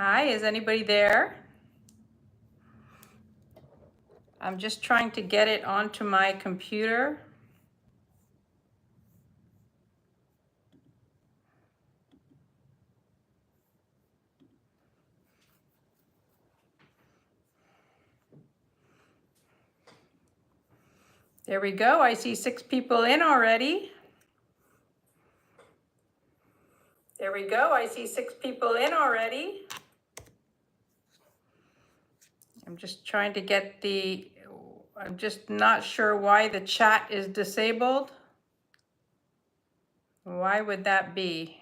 Hi, is anybody there? I'm just trying to get it onto my computer. There we go. I see 6 people in already. There we go. I see 6 people in already. I'm just trying to get I'm just not sure why the chat is disabled. Why would that be?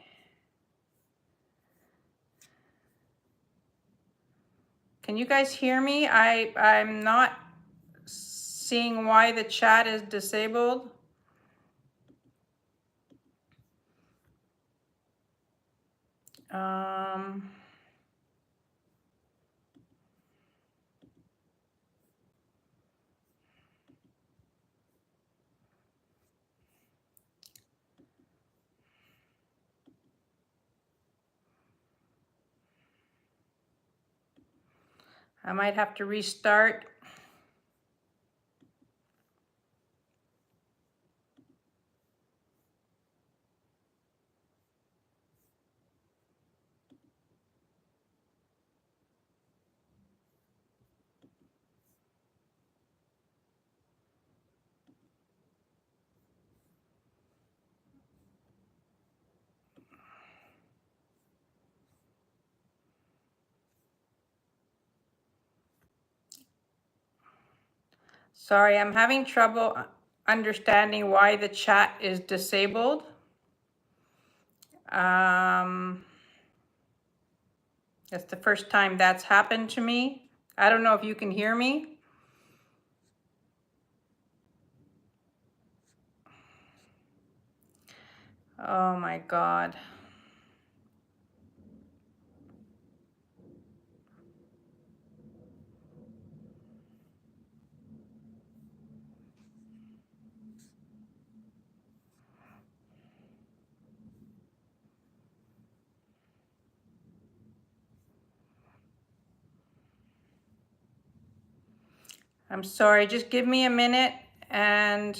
Can you guys hear me? I'm not seeing why the chat is disabled. I might have to restart. Sorry, I'm having trouble understanding why the chat is disabled. That's the first time that's happened to me. I don't know if you can hear me. Oh my God. I'm sorry, just give me a minute and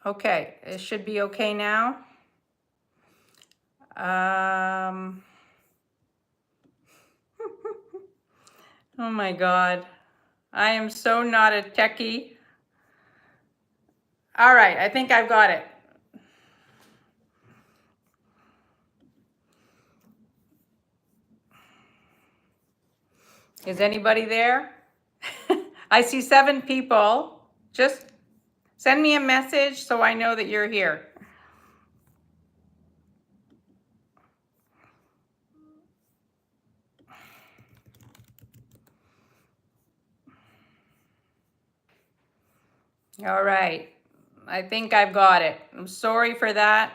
okay, it should be okay now. Oh my God, I am so not a techie. All right, I think I've got it. Is anybody there? I see 7 people. Just send me a message so I know that you're here. All right, I think I've got it. I'm sorry for that.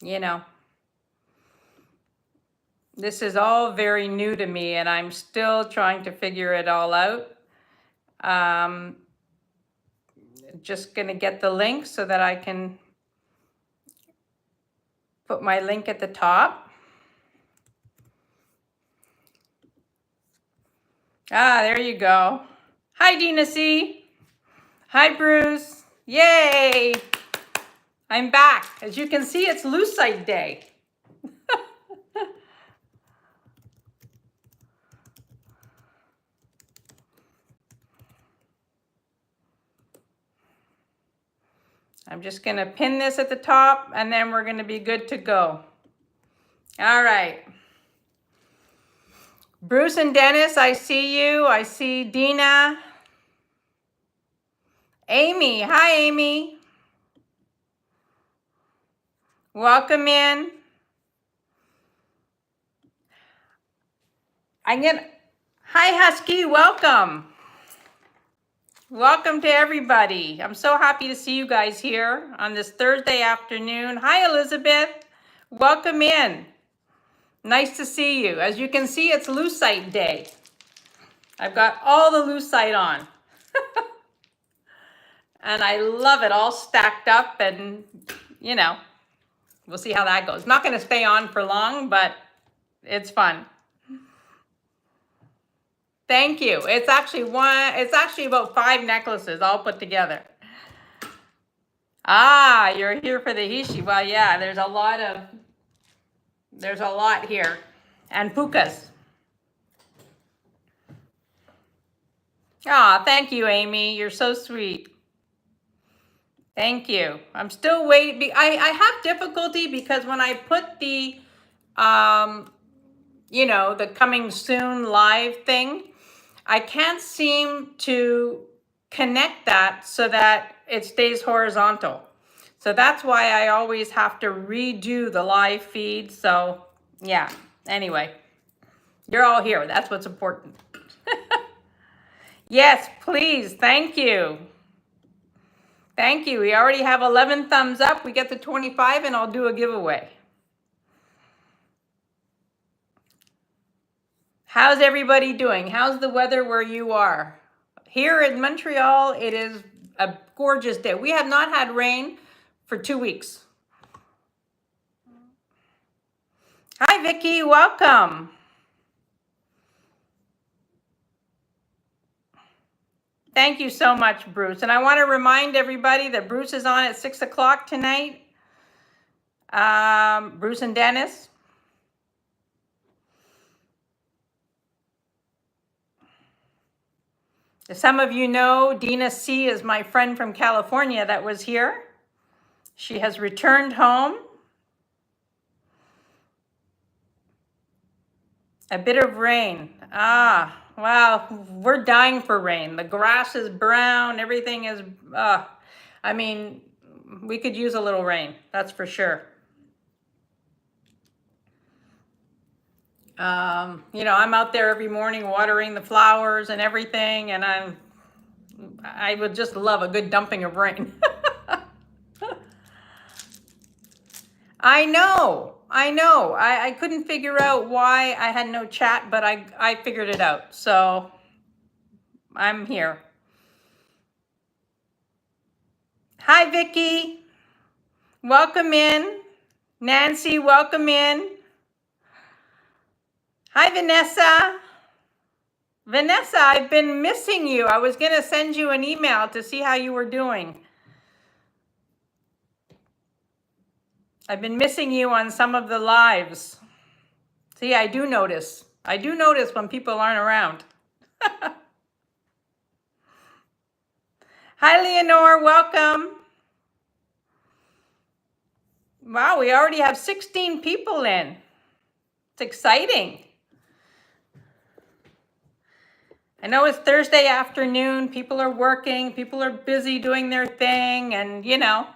You know, this is all very new to me and I'm still trying to figure it all out. Just gonna get the link so that I can put my link at the top. Ah, there you go. Hi, Dina C. Hi, Bruce. Yay! I'm back. As you can see, it's lucite day. I'm just gonna pin this at the top and then we're gonna be good to go. All right. Bruce and Dennis, I see you. I see Dina. Amy, hi Amy. Welcome in. Hi Husky, welcome. Welcome to everybody. I'm so happy to see you guys here on this Thursday afternoon. Hi Elizabeth, welcome in. Nice to see you. As you can see, it's lucite day. I've got all the lucite on. And I love it all stacked up and, you know, we'll see how that goes. Not going to stay on for long, but it's fun. Thank you. It's actually about 5 necklaces all put together. Ah, you're here for the Heishi. Well, yeah, there's a lot here. And pukas. Ah, thank you, Amy. You're so sweet. Thank you. I'm still waiting. I have difficulty because when I put the, you know, the coming soon live thing, I can't seem to connect that so that it stays horizontal. So that's why I always have to redo the live feed. So yeah, anyway, you're all here. That's what's important. Yes, please. Thank you. Thank you. We already have 11 thumbs up. We get to 25 and I'll do a giveaway. How's everybody doing? How's the weather where you are? Here in Montreal, it is a gorgeous day. We have not had rain for 2 weeks. Hi, Vicky. Welcome. Thank you so much, Bruce. And I want to remind everybody that Bruce is on at 6 o'clock tonight. Bruce and Dennis. As some of you know, Dina C is my friend from California that was here. She has returned home. A bit of rain. Ah, wow, we're dying for rain. The grass is brown, everything is, I mean, we could use a little rain, that's for sure. You know, I'm out there every morning watering the flowers and everything, and I would just love a good dumping of rain. I know. I couldn't figure out why I had no chat, but I figured it out. So I'm here. Hi, Vicky. Welcome in. Nancy, welcome in. Hi, Vanessa. Vanessa, I've been missing you. I was going to send you an email to see how you were doing. I've been missing you on some of the lives. See, I do notice. I do notice when people aren't around. Hi, Leonore. Welcome. Wow, we already have 16 people in. It's exciting. I know it's Thursday afternoon. People are working. People are busy doing their thing. And, you know,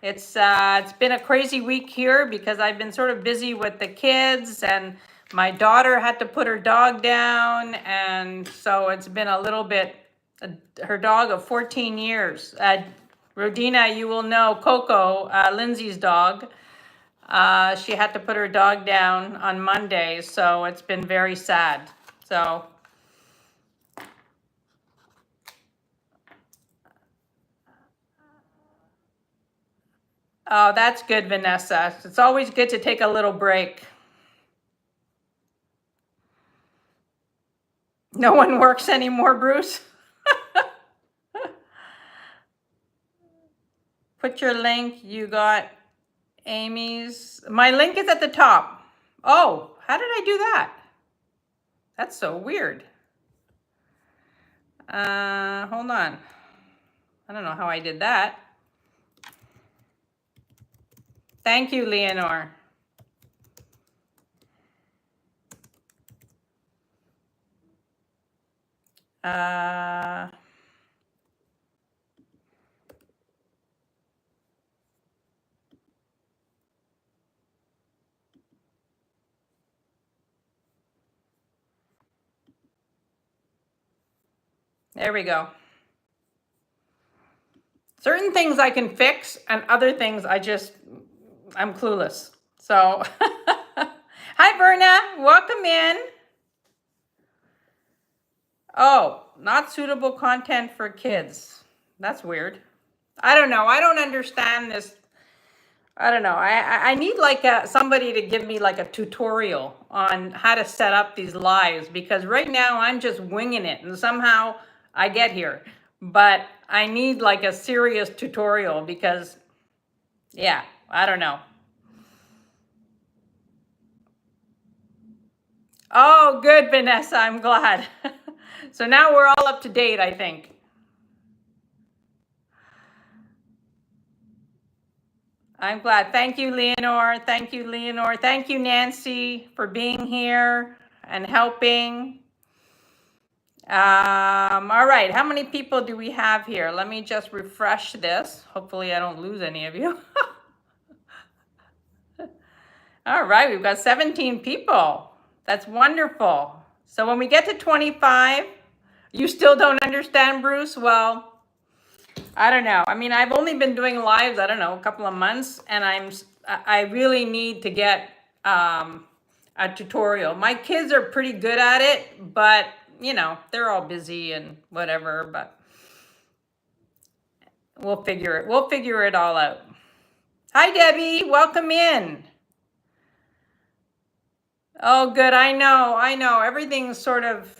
it's been a crazy week here because I've been sort of busy with the kids. And my daughter had to put her dog down. And so it's been a little bit, her dog of 14 years. Rodina, you will know Coco, Lindsay's dog. She had to put her dog down on Monday, so it's been very sad. So oh, that's good, Vanessa. It's always good to take a little break. No one works anymore, Bruce? Put your link. You got Amy's. My link is at the top. Oh, how did I do that? That's so weird. Hold on. I don't know how I did that. Thank you, Leonore. There we go. Certain things I can fix and other things I'm clueless. So, hi Verna, welcome in. Oh, not suitable content for kids. That's weird. I don't know. I don't understand this. I don't know. I need like somebody to give me like a tutorial on how to set up these lives, because right now I'm just winging it and somehow I get here. But I need like a serious tutorial because, yeah, I don't know. Oh, good, Vanessa. I'm glad. So now we're all up to date, I think. I'm glad. Thank you, Leonore. Thank you, Leonore. Thank you, Nancy, for being here and helping. All right, how many people do we have here? Let me just refresh this. Hopefully I don't lose any of you. All right, we've got 17 people. That's wonderful. So when we get to 25, you still don't understand, Bruce? Well, I don't know. I mean, I've only been doing lives, I don't know, a couple of months, and I really need to get a tutorial. My kids are pretty good at it, but you know, they're all busy and whatever, but we'll figure it all out. Hi Debbie, welcome in. Oh good, I know. Everything's sort of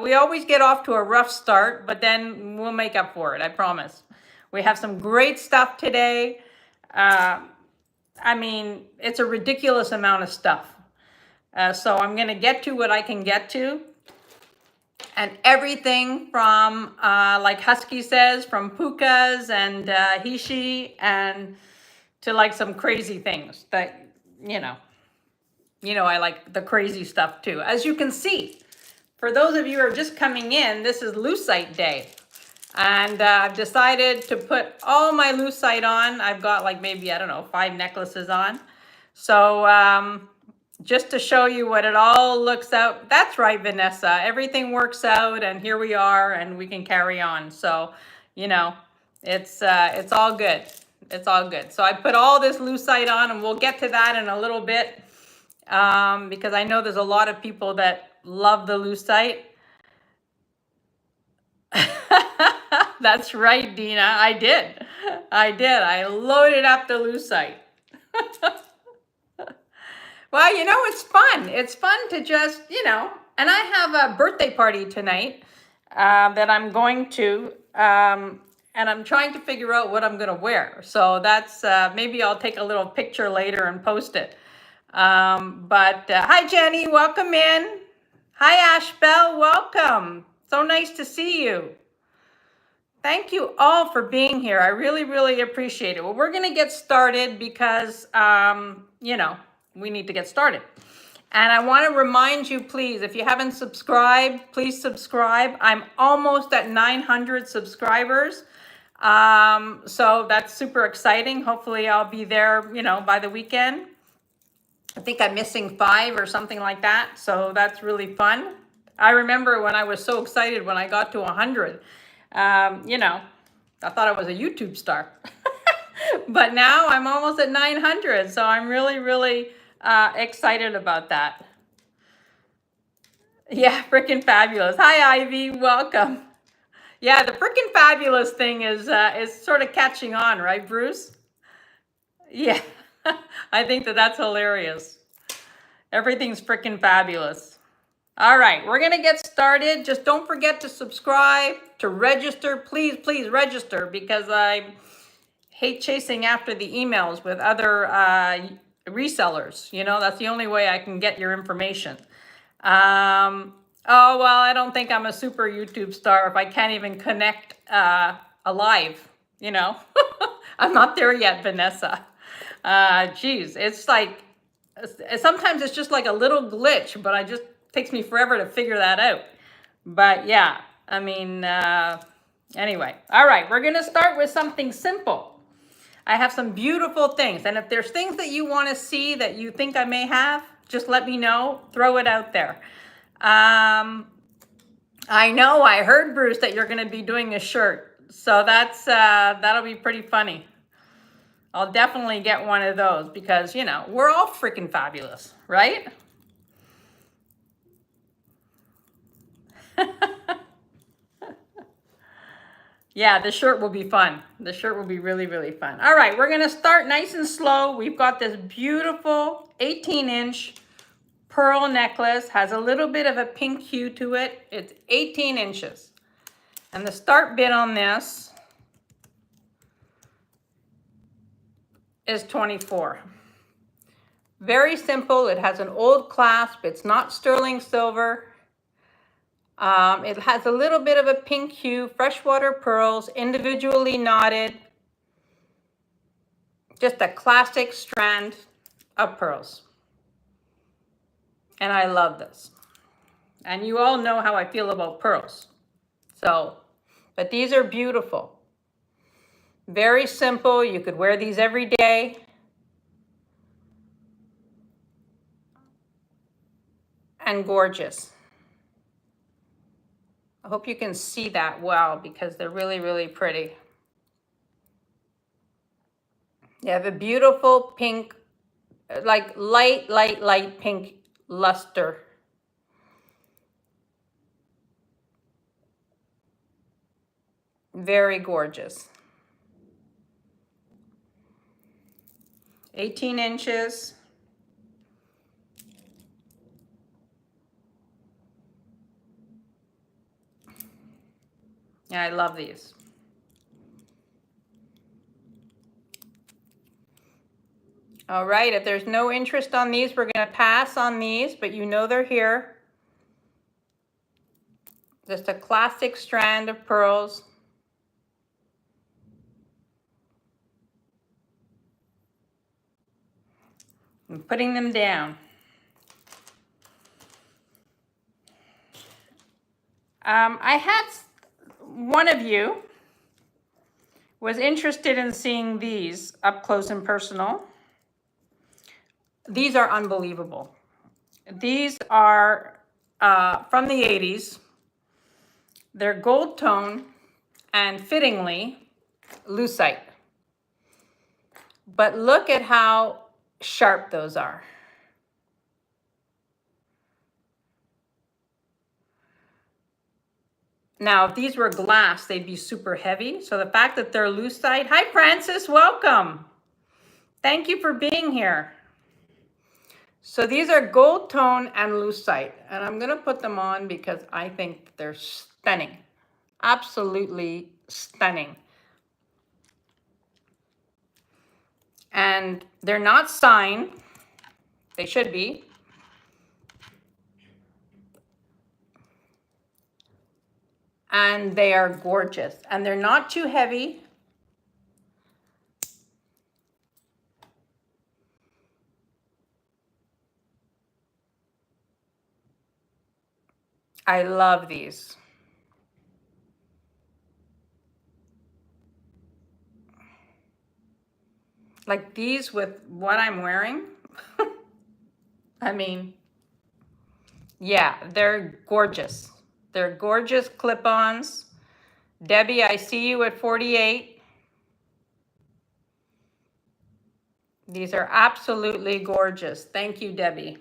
we always get off to a rough start, but then we'll make up for it, I promise. We have some great stuff today. I mean, it's a ridiculous amount of stuff. So I'm going to get to what I can get to. And everything from, like Husky says, from pukas and Heishi and to like some crazy things that, you know, I like the crazy stuff too. As you can see, for those of you who are just coming in, this is lucite day. And I've decided to put all my lucite on. I've got like maybe, I don't know, 5 necklaces on. So just to show you what it all looks out. That's right, Vanessa. Everything works out and here we are and we can carry on. So, you know, it's all good. It's all good. So I put all this lucite on and we'll get to that in a little bit because I know there's a lot of people that love the lucite. That's right, Dina. I did. I loaded up the lucite. Well, you know, it's fun. It's fun to just, you know, and I have a birthday party tonight that I'm going to, and I'm trying to figure out what I'm going to wear. So that's, maybe I'll take a little picture later and post it. But hi, Jenny. Welcome in. Hi, Ashbel. Welcome. So nice to see you. Thank you all for being here. I really, really appreciate it. Well, we're going to get started because, you know, we need to get started. And I want to remind you, please, if you haven't subscribed, please subscribe. I'm almost at 900 subscribers. So that's super exciting. Hopefully I'll be there, you know, by the weekend. I think I'm missing 5 or something like that. So that's really fun. I remember when I was so excited when I got to 100. You know, I thought I was a YouTube star. But now I'm almost at 900. So I'm really, really excited about that. Yeah, freaking fabulous. Hi, Ivy. Welcome. Yeah, the freaking fabulous thing is sort of catching on, right, Bruce? Yeah, I think that's hilarious. Everything's freaking fabulous. All right, we're going to get started. Just don't forget to subscribe, to register. Please, please register because I hate chasing after the emails with other resellers. You know, that's the only way I can get your information. Oh, well, I don't think I'm a super YouTube star if I can't even connect alive, you know? I'm not there yet, Vanessa. Geez, it's like, sometimes it's just like a little glitch, but it just takes me forever to figure that out. But yeah, I mean, anyway. All right, we're gonna start with something simple. I have some beautiful things, and if there's things that you want to see that you think I may have, just let me know, throw it out there. I know, I heard, Bruce, that you're gonna be doing a shirt, so that'll be pretty funny. I'll definitely get one of those because, you know, we're all freaking fabulous, right? Yeah, the shirt will be fun. The shirt will be really, really fun. All right, we're gonna start nice and slow. We've got this beautiful 18-inch pearl necklace, has a little bit of a pink hue to it. It's 18 inches. And the start bid on this is 24. Very simple. It has an old clasp. It's not sterling silver. It has a little bit of a pink hue, freshwater pearls, individually knotted. Just a classic strand of pearls. And I love this. And you all know how I feel about pearls. So, but these are beautiful. Very simple. You could wear these every day. And gorgeous. I hope you can see that well because they're really, really pretty. You have a beautiful pink, like light pink luster. Very gorgeous. 18 inches. Yeah, I love these. All right, if there's no interest on these, we're gonna pass on these, but you know they're here. Just a classic strand of pearls. I'm putting them down. I had one of you was interested in seeing these up close and personal. These are unbelievable. These are from the 80s. They're gold tone and fittingly lucite. But look at how sharp those are. Now, if these were glass, they'd be super heavy. So the fact that they're lucite. Hi, Francis, welcome. Thank you for being here. So these are gold tone and lucite, and I'm gonna put them on because I think they're stunning. Absolutely stunning. And they're not signed. They should be. And they are gorgeous. And they're not too heavy. I love these. Like these with what I'm wearing. I mean, yeah, they're gorgeous. They're gorgeous clip-ons. Debbie, I see you at 48. These are absolutely gorgeous. Thank you, Debbie.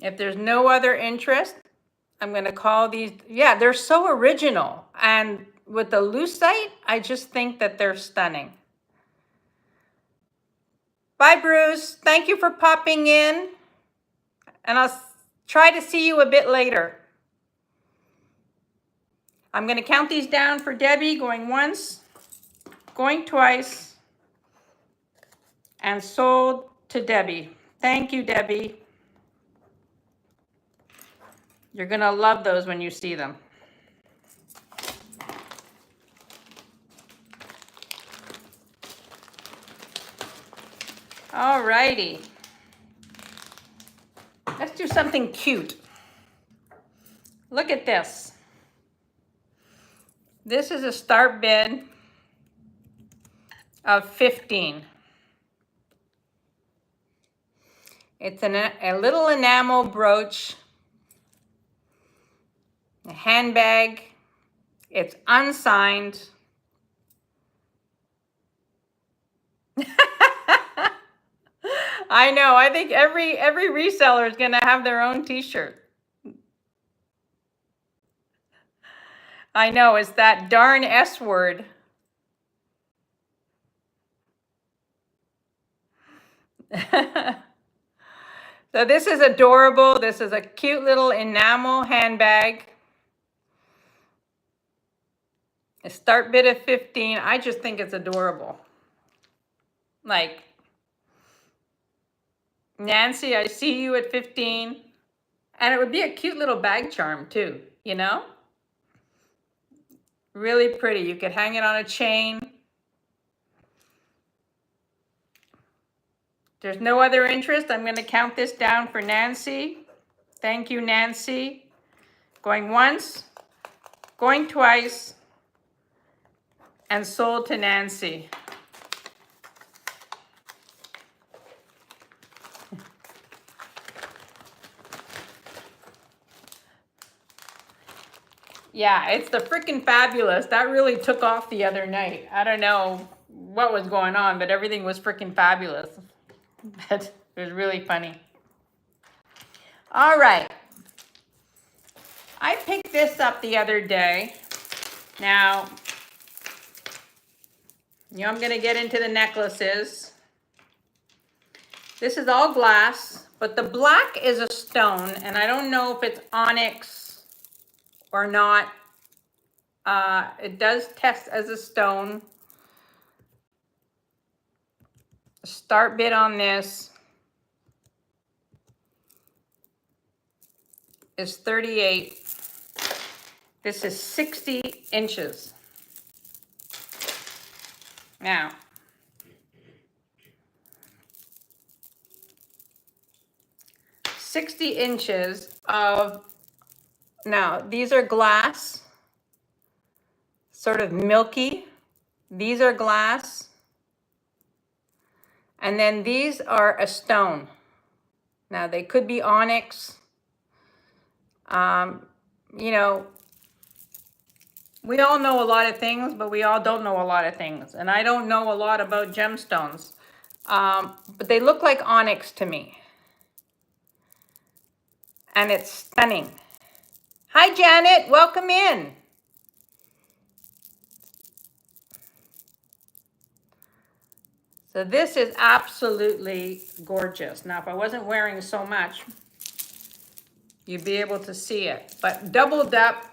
If there's no other interest, I'm going to call these. Yeah, they're so original. And with the lucite, I just think that they're stunning. Bye, Bruce. Thank you for popping in. And I'll try to see you a bit later. I'm going to count these down for Debbie, going once, going twice, and sold to Debbie. Thank you, Debbie. You're gonna love those when you see them. Alrighty. Let's do something cute. Look at this. This is a start bid of 15. It's a little enamel brooch, a handbag. It's unsigned. I know. I think every reseller is going to have their own t-shirt. I know. It's that darn S word. So this is adorable. This is a cute little enamel handbag. A start bid of 15. I just think it's adorable. Like, Nancy, I see you at 15. And it would be a cute little bag charm too, you know? Really pretty. You could hang it on a chain. There's no other interest. I'm going to count this down for Nancy. Thank you, Nancy. Going once, going twice, and sold to Nancy. Yeah, it's the freaking fabulous. That really took off the other night. I don't know what was going on, but everything was freaking fabulous. It was really funny. All right. I picked this up the other day. Now, you know, I'm going to get into the necklaces. This is all glass, but the black is a stone, and I don't know if it's onyx or not. It does test as a stone. Start bid on this is 38. This is 60 inches. Now, now these are glass, sort of milky. These are glass. And then these are a stone. Now they could be onyx. You know, we all know a lot of things, but we all don't know a lot of things. And I don't know a lot about gemstones. But they look like onyx to me. And it's stunning. Hi, Janet. Welcome in. So this is absolutely gorgeous. Now, if I wasn't wearing so much, you'd be able to see it. But doubled up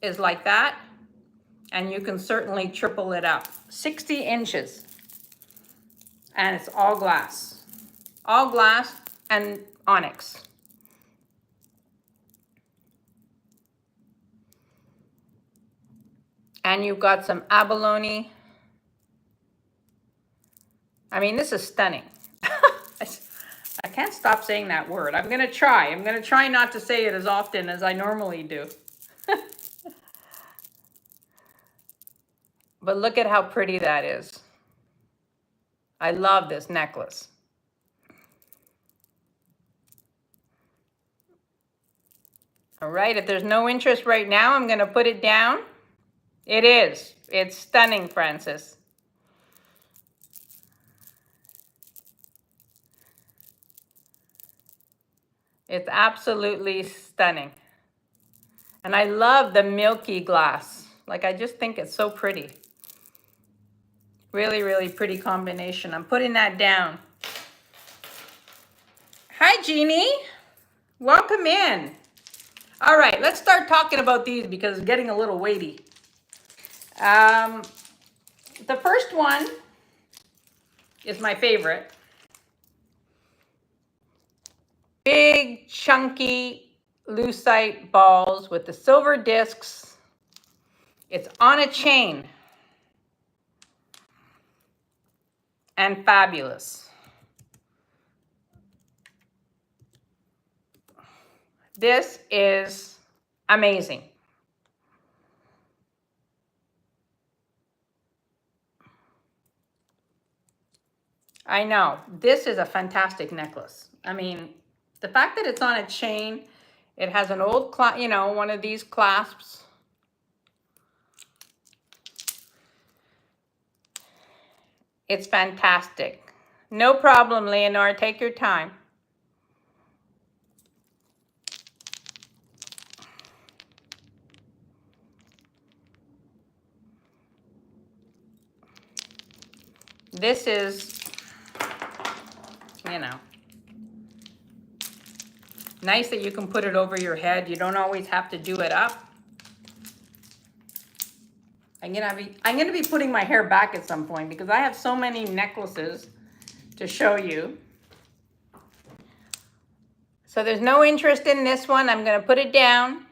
is like that. And you can certainly triple it up. 60 inches. And it's all glass. All glass and onyx. And you've got some abalone. I mean, this is stunning. I can't stop saying that word. I'm going to try. I'm going to try not to say it as often as I normally do. But look at how pretty that is. I love this necklace. All right, if there's no interest right now, I'm going to put it down. It is. It's stunning, Francis. It's absolutely stunning. And I love the milky glass. Like, I just think it's so pretty. Really, really pretty combination. I'm putting that down. Hi, Jeannie. Welcome in. All right, let's start talking about these because it's getting a little weighty. The first one is my favorite. Big, chunky, lucite balls with the silver discs. It's on a chain and fabulous. This is amazing. I know, this is a fantastic necklace. I mean, the fact that it's on a chain, it has an old, you know, one of these clasps. It's fantastic. No problem, Leonore, take your time. This is, you know, nice that you can put it over your head. You don't always have to do it up. I'm gonna be putting my hair back at some point because I have so many necklaces to show you. So there's no interest in this one. I'm gonna put it down.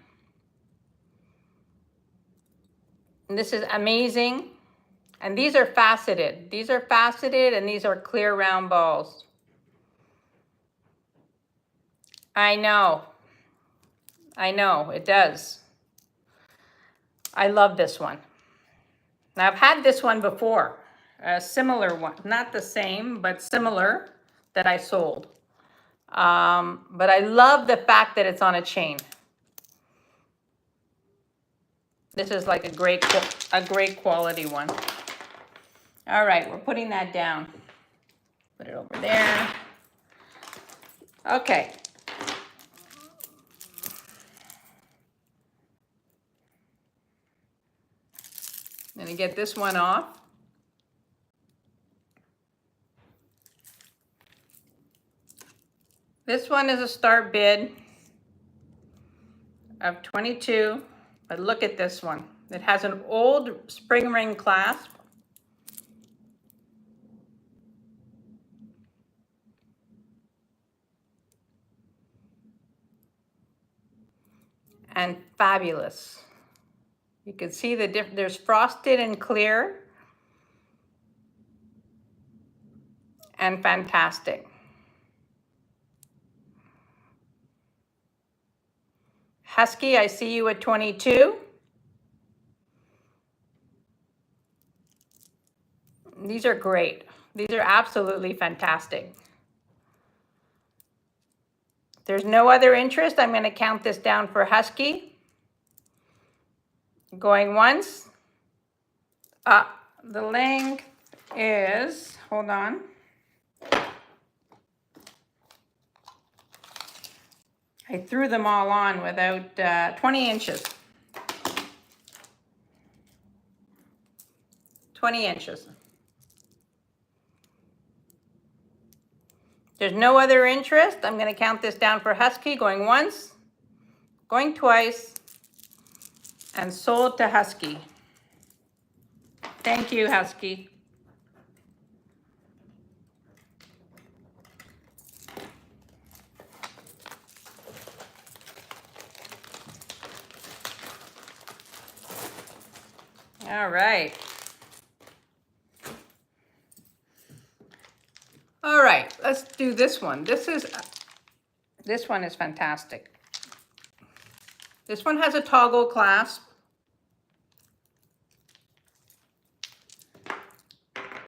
And this is amazing. And these are faceted. These are faceted and these are clear round balls. I know, it does. I love this one. Now I've had this one before, a similar one, not the same, but similar that I sold. But I love the fact that it's on a chain. This is like a great quality one. All right, we're putting that down. Put it over there. Okay. I'm gonna get this one off. This one is a start bid of 22, but look at this one. It has an old spring ring clasp. And fabulous. You can see the there's frosted and clear and fantastic. Husky, I see you at 22. These are great. These are absolutely fantastic. If there's no other interest, I'm going to count this down for Husky. Going once. The length is, hold on. I threw them all on without 20 inches. 20 inches. There's no other interest. I'm going to count this down for Husky. Going once, going twice, and sold to Husky. Thank you, Husky. All right. All right, let's do this one. This one is fantastic. This one has a toggle clasp.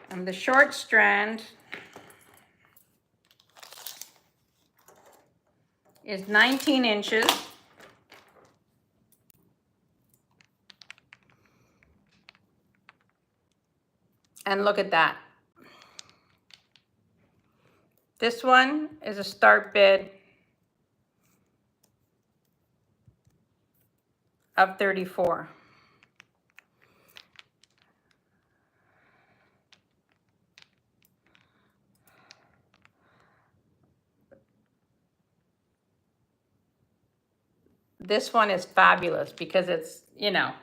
And the short strand is 19 inches. And look at that. This one is a start bid of 34. This one is fabulous because it's, you know,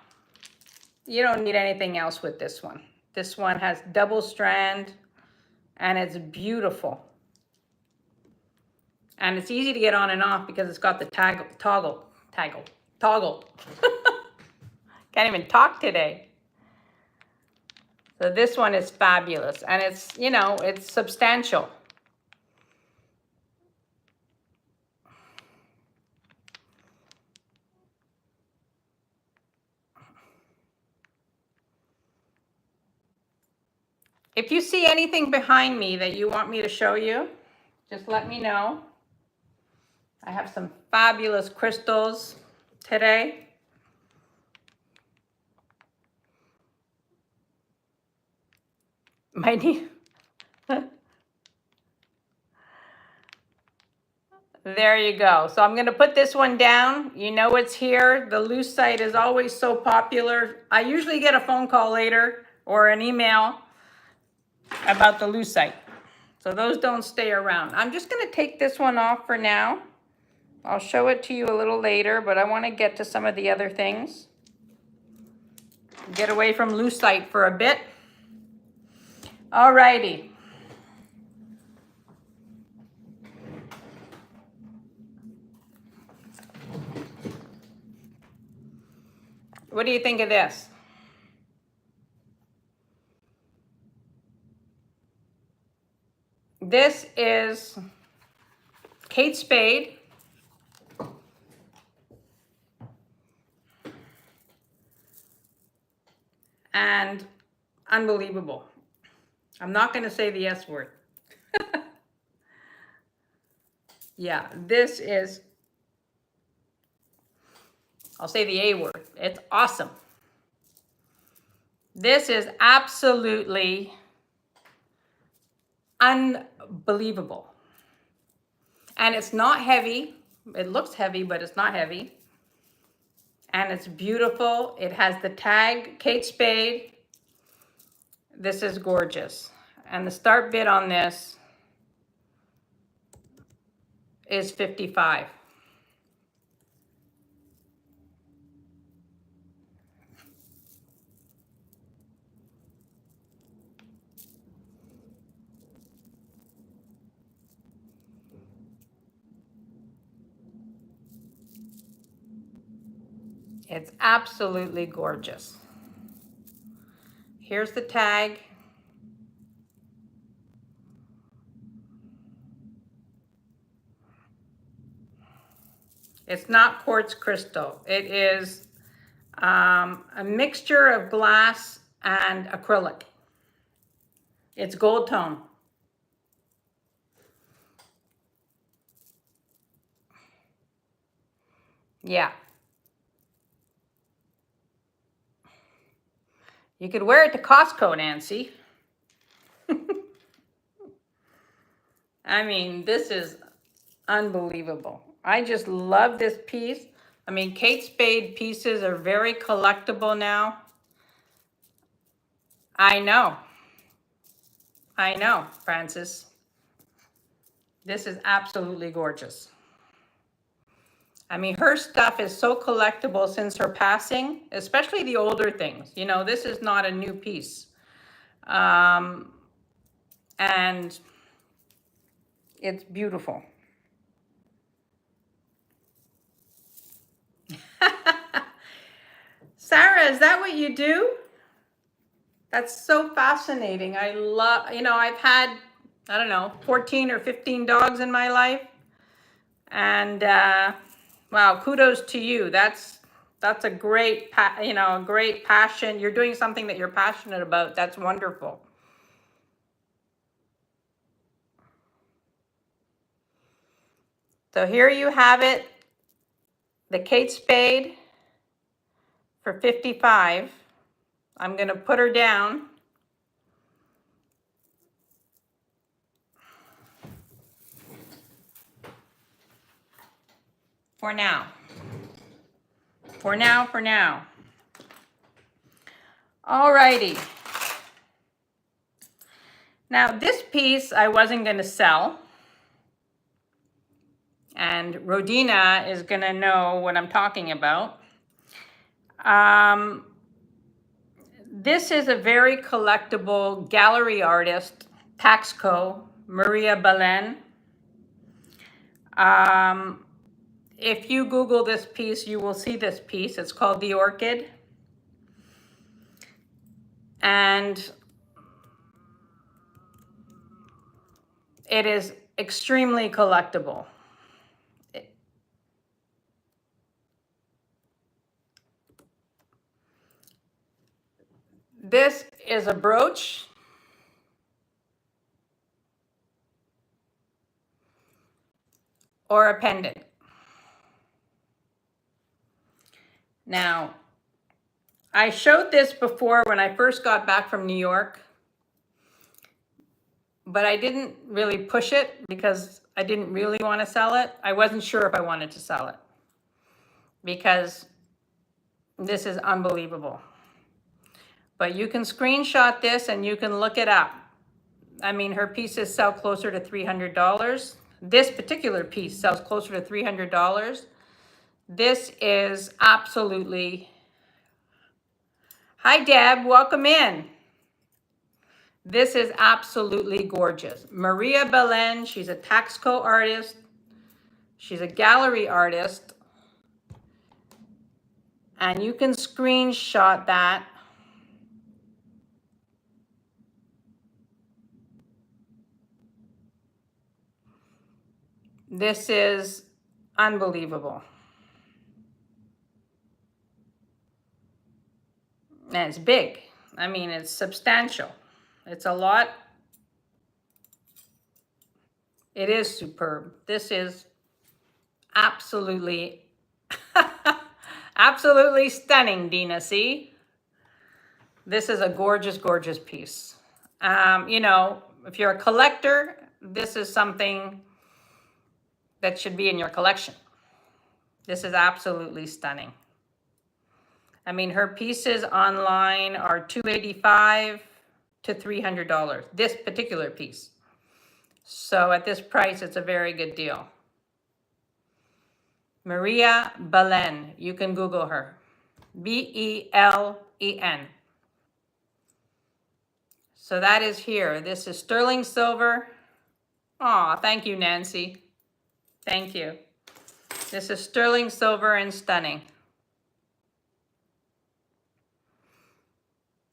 you don't need anything else with this one. This one has double strand and it's beautiful. And it's easy to get on and off because it's got the toggle. Can't even talk today. So this one is fabulous, and it's, you know, it's substantial. If you see anything behind me that you want me to show you, just let me know. I have some fabulous crystals today. My knee. There you go. So I'm going to put this one down. You know it's here. The lucite is always so popular. I usually get a phone call later or an email about the lucite. So those don't stay around. I'm just going to take this one off for now. I'll show it to you a little later, but I want to get to some of the other things. Get away from lucite for a bit. Alrighty. What do you think of this? This is Kate Spade. And unbelievable. I'm not going to say the S word. Yeah, this is, I'll say the A word. It's awesome. This is absolutely unbelievable. And it's not heavy. It looks heavy, but it's not heavy. And it's beautiful. It has the tag, Kate Spade. This is gorgeous. And the start bid on this is $55. It's absolutely gorgeous. Here's the tag. It's not quartz crystal. It is a mixture of glass and acrylic. It's gold tone. Yeah. You could wear it to Costco, Nancy. I mean, this is unbelievable. I just love this piece. I mean, Kate Spade pieces are very collectible now. I know, Francis. This is absolutely gorgeous. I mean, her stuff is so collectible since her passing, especially the older things. You know, this is not a new piece. And it's beautiful. Sarah, is that what you do? That's so fascinating. I love, you know, I've had, I don't know, 14 or 15 dogs in my life. And wow, kudos to you. That's a great, a great passion. You're doing something that you're passionate about. That's wonderful. So here you have it, the Kate Spade for $55. I'm going to put her down. For now. Alrighty. Now this piece I wasn't going to sell. And Rodina is going to know what I'm talking about. This is a very collectible gallery artist, Taxco, Maria Belen. If you Google this piece, you will see this piece. It's called the Orchid. And it is extremely collectible. This is a brooch. Or a pendant. Now, I showed this before when I first got back from New York, but I didn't really push it because I didn't really want to sell it. I wasn't sure if I wanted to sell it because this is unbelievable. But you can screenshot this and you can look it up. I mean, her pieces sell closer to $300. This particular piece sells closer to $300. This is absolutely... Hi, Deb. Welcome in. This is absolutely gorgeous. Maria Belen, she's a Taxco artist. She's a gallery artist. And you can screenshot that. This is unbelievable. And it's big. I mean, it's substantial. It's a lot. It is superb. This is absolutely, absolutely stunning, Dina C. This is a gorgeous, gorgeous piece. You know, if you're a collector, this is something that should be in your collection. This is absolutely stunning. I mean, her pieces online are $285 to $300, this particular piece. So at this price, it's a very good deal. Maria Belen, you can Google her. B-E-L-E-N. So that is here. This is sterling silver. Aw, thank you, Nancy. Thank you. This is sterling silver and stunning.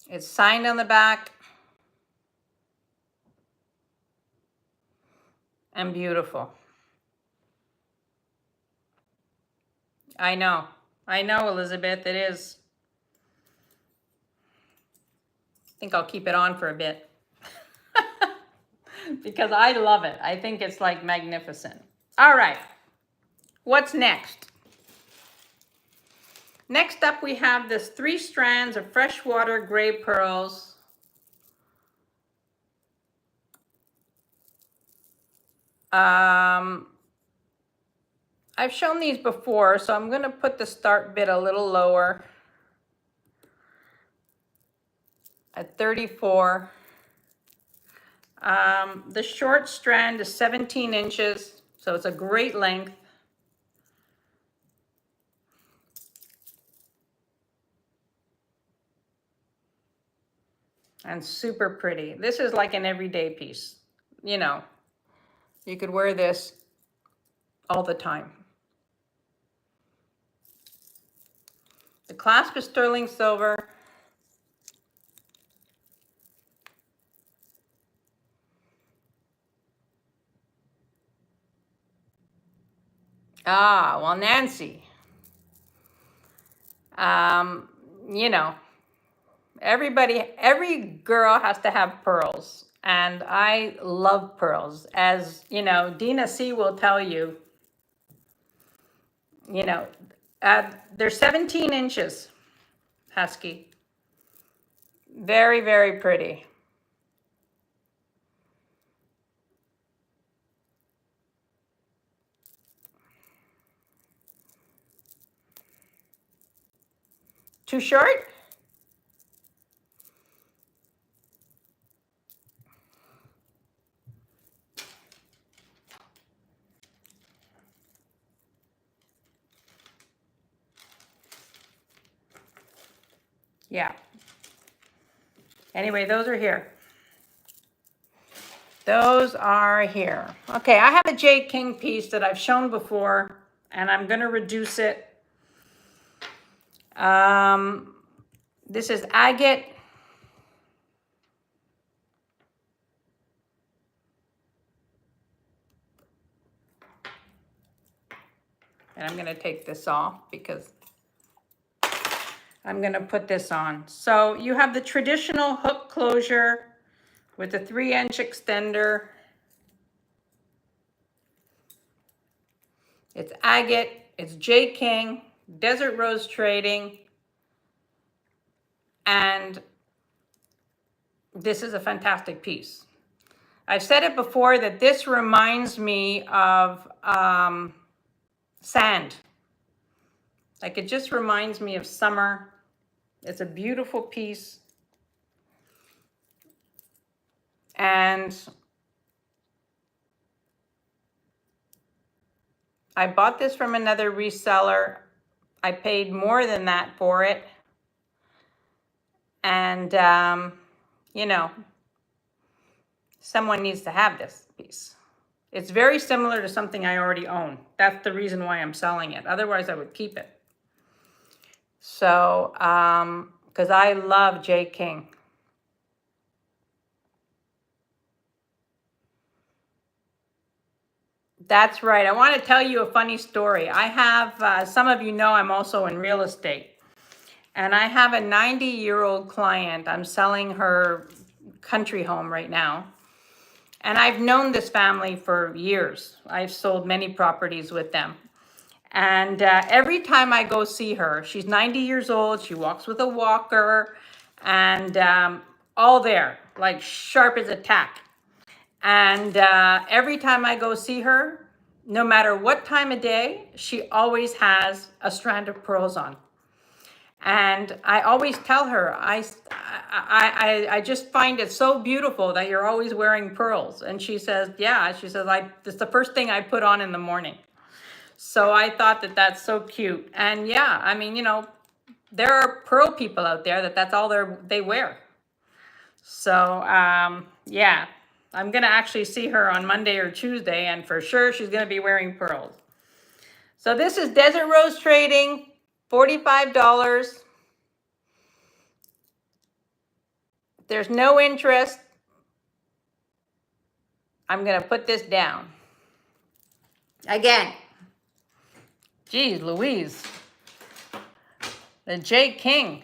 It's signed on the back. And beautiful. I know, Elizabeth, it is. I think I'll keep it on for a bit. Because I love it. I think it's like magnificent. All right, what's next? Next up, we have this 3 strands of freshwater gray pearls. I've shown these before, so I'm going to put the start bit a little lower at 34. The short strand is 17 inches, so it's a great length. And super pretty. This is like an everyday piece. You know, you could wear this all the time. The clasp is sterling silver. Ah, well, Nancy. You know, every girl has to have pearls. And I love pearls. As, you know, Dina C will tell you, you know, they're 17 inches, Husky. Very, very pretty. Too short? Yeah. Anyway, those are here. Those are here. Okay, I have a Jade King piece that I've shown before, and I'm going to reduce it. This is agate. And I'm going to take this off because I'm going to put this on. So you have the traditional hook closure with a 3-inch extender. It's agate, it's Jade King, Desert Rose Trading, and this is a fantastic piece. I've said it before that this reminds me of sand. Like it just reminds me of summer. It's a beautiful piece. And I bought this from another reseller. I paid more than that for it. And, you know, someone needs to have this piece. It's very similar to something I already own. That's the reason why I'm selling it. Otherwise, I would keep it. So, because I love Jade King. That's right. I want to tell you a funny story. I have, some of you know I'm also in real estate. And I have a 90-year-old client. I'm selling her country home right now. And I've known this family for years. I've sold many properties with them. And every time I go see her, she's 90 years old. She walks with a walker and all there, like sharp as a tack. And every time I go see her, no matter what time of day, she always has a strand of pearls on. And I always tell her, I just find it so beautiful that you're always wearing pearls. And she says, yeah, she says, it's the first thing I put on in the morning. So I thought that that's so cute. And yeah, I mean, you know, there are pearl people out there that's all they wear. So yeah, I'm going to actually see her on Monday or Tuesday, and for sure she's going to be wearing pearls. So this is Desert Rose Trading, $45. There's no interest. I'm going to put this down. Again. Geez, Louise. The Jade King.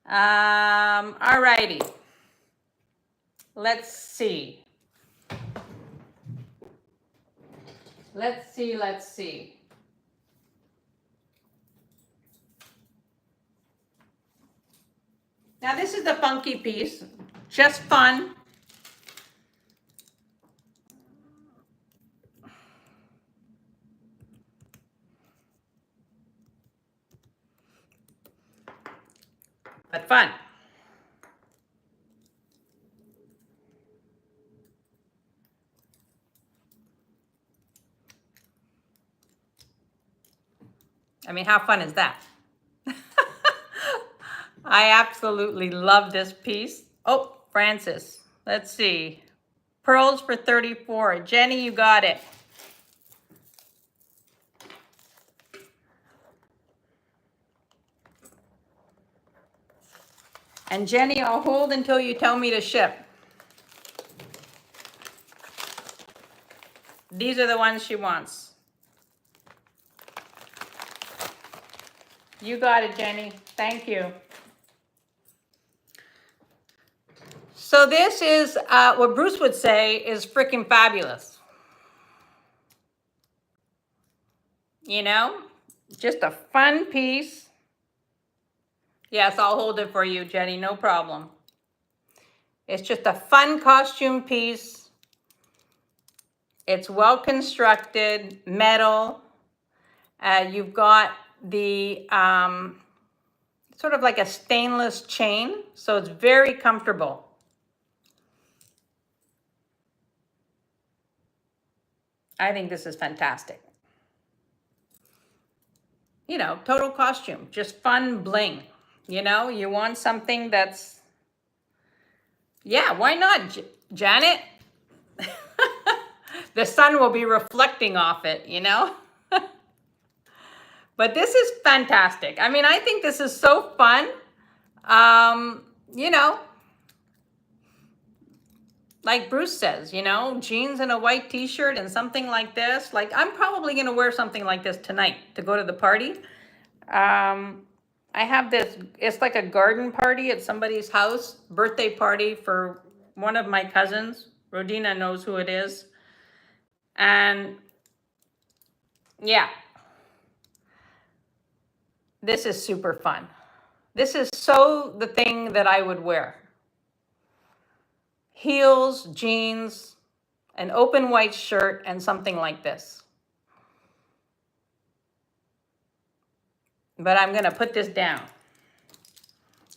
All righty. Let's see. Let's see. Now this is the funky piece, just fun. But fun. I mean, how fun is that? I absolutely love this piece. Oh, Francis, let's see. Pearls for 34. Jenny, you got it. And Jenny, I'll hold until you tell me to ship. These are the ones she wants. You got it, Jenny. Thank you. So this is what Bruce would say is freaking fabulous. You know, just a fun piece. Yes, I'll hold it for you, Jenny, no problem. It's just a fun costume piece. It's well constructed, metal. You've got the sort of like a stainless chain, so it's very comfortable. I think this is fantastic. You know, total costume, just fun bling. You know, you want something that's, yeah, why not? Janet, the sun will be reflecting off it, you know? But this is fantastic. I mean, I think this is so fun. You know, like Bruce says, you know, jeans and a white t-shirt and something like this. Like, I'm probably going to wear something like this tonight to go to the party. I have this, it's like a garden party at somebody's house, birthday party for one of my cousins. Rodina knows who it is. And yeah, this is super fun. This is so the thing that I would wear. Heels, jeans, an open white shirt, and something like this. But I'm gonna put this down.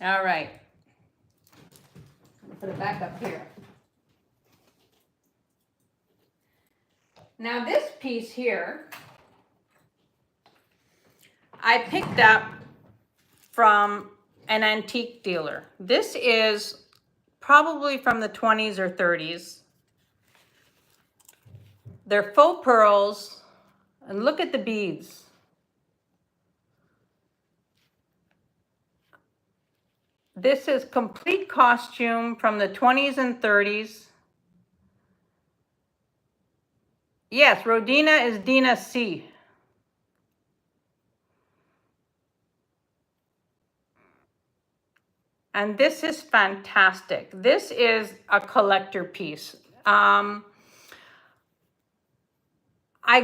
All right. Put it back up here. Now this piece here, I picked up from an antique dealer. This is probably from the 20s or 30s. They're faux pearls, and look at the beads. This is complete costume from the 20s and 30s. Yes, Rodina is Dina C. And this is fantastic. This is a collector piece. I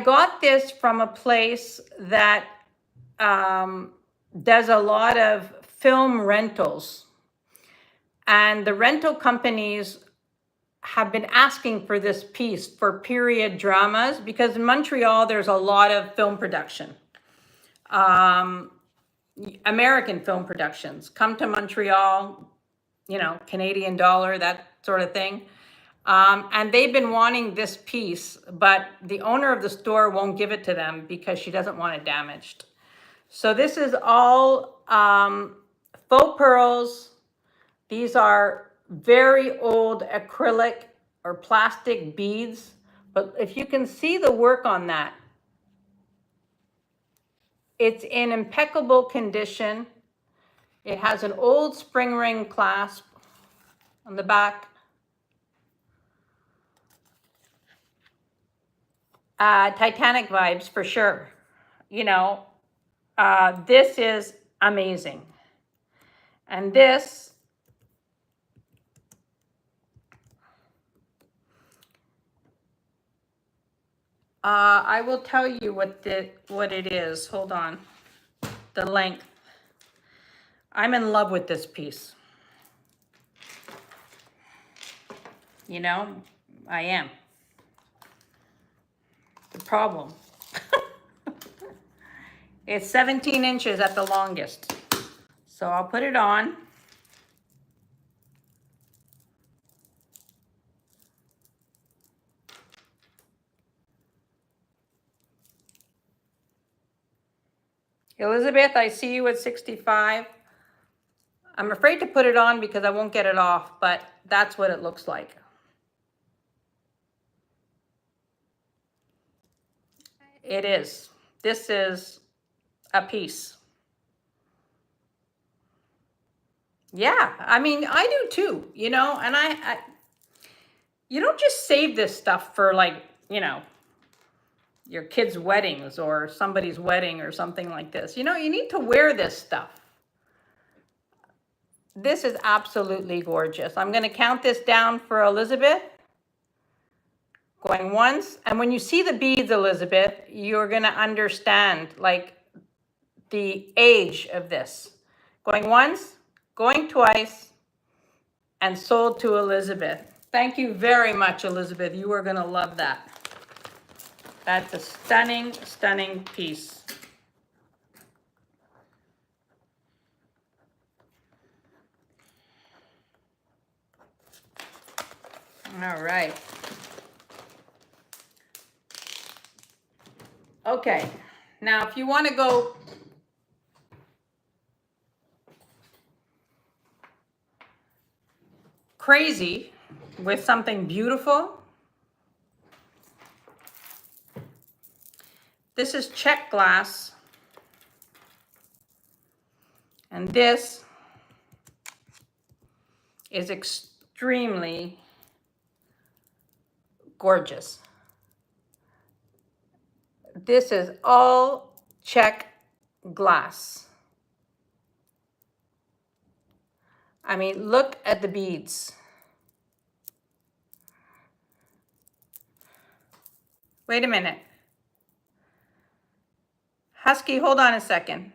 got this from a place that does a lot of film rentals. And the rental companies have been asking for this piece for period dramas because in Montreal, there's a lot of film production. American film productions come to Montreal, you know, Canadian dollar, that sort of thing. And they've been wanting this piece, but the owner of the store won't give it to them because she doesn't want it damaged. So this is all faux pearls. These are very old acrylic or plastic beads. But if you can see the work on that, it's in impeccable condition. It has an old spring ring clasp on the back. Titanic vibes for sure. You know, this is amazing. And this, I will tell you what it is. Hold on. The length. I'm in love with this piece. You know, I am. The problem. It's 17 inches at the longest. So I'll put it on. Elizabeth, I see you at 65. I'm afraid to put it on because I won't get it off, but that's what it looks like. It is. This is a piece. Yeah, I mean, I do too, you know, and I you don't just save this stuff for, like, you know, your kids' weddings or somebody's wedding or something like this. You know, you need to wear this stuff. This is absolutely gorgeous. I'm going to count this down for Elizabeth. Going once. And when you see the beads, Elizabeth, you're going to understand, like, the age of this. Going once, going twice, and sold to Elizabeth. Thank you very much, Elizabeth. You are going to love that. That's a stunning, stunning piece. All right. Okay. Now, if you want to go crazy, with something beautiful. This is check glass. And this is extremely gorgeous. This is all check glass. I mean, look at the beads. Wait a minute. Husky, hold on a second.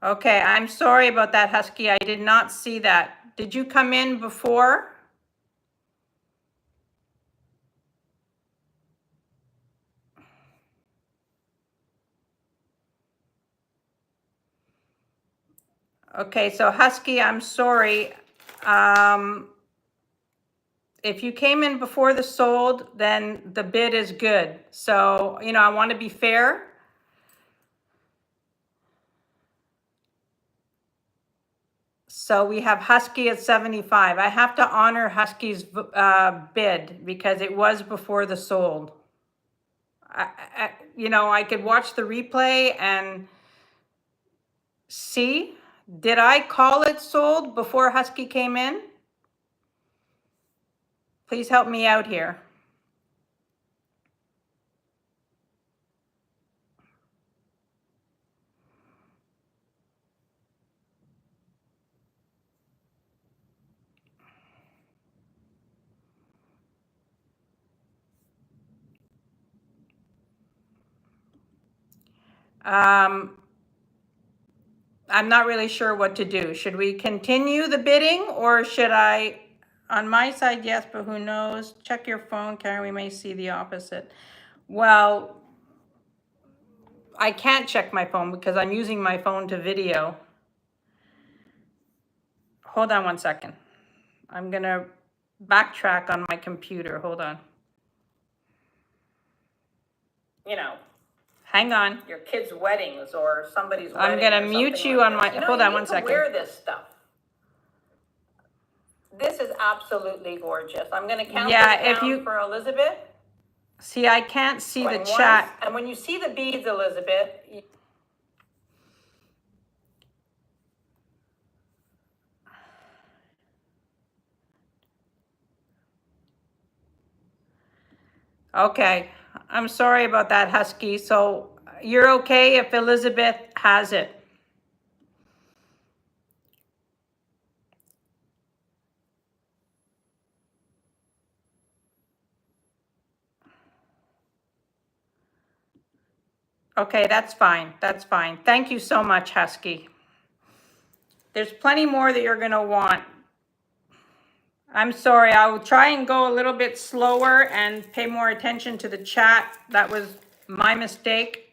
Okay, I'm sorry about that, Husky. I did not see that. Did you come in before? Okay, so Husky, I'm sorry. If you came in before the sold, then the bid is good. So, you know, I want to be fair. So we have Husky at 75. I have to honor Husky's bid because it was before the sold. You know, I could watch the replay and see. Did I call it sold before Husky came in? Please help me out here. I'm not really sure what to do. Should we continue the bidding or should I, on my side, yes, but who knows? Check your phone, Karen, we may see the opposite. Well, I can't check my phone because I'm using my phone to video. Hold on one second. I'm gonna backtrack on my computer, hold on. You know, hang on. Your kids' weddings or somebody's wedding. I'm gonna mute you on my, hold on one second. Wear this stuff. This is absolutely gorgeous. I'm gonna count this down for Elizabeth. See, I can't see the chat. And when you see the beads, Elizabeth, okay, I'm sorry about that, Husky. So you're okay if Elizabeth has it? Okay, that's fine. That's fine. Thank you so much, Husky. There's plenty more that you're gonna want. I'm sorry, I will try and go a little bit slower and pay more attention to the chat. That was my mistake.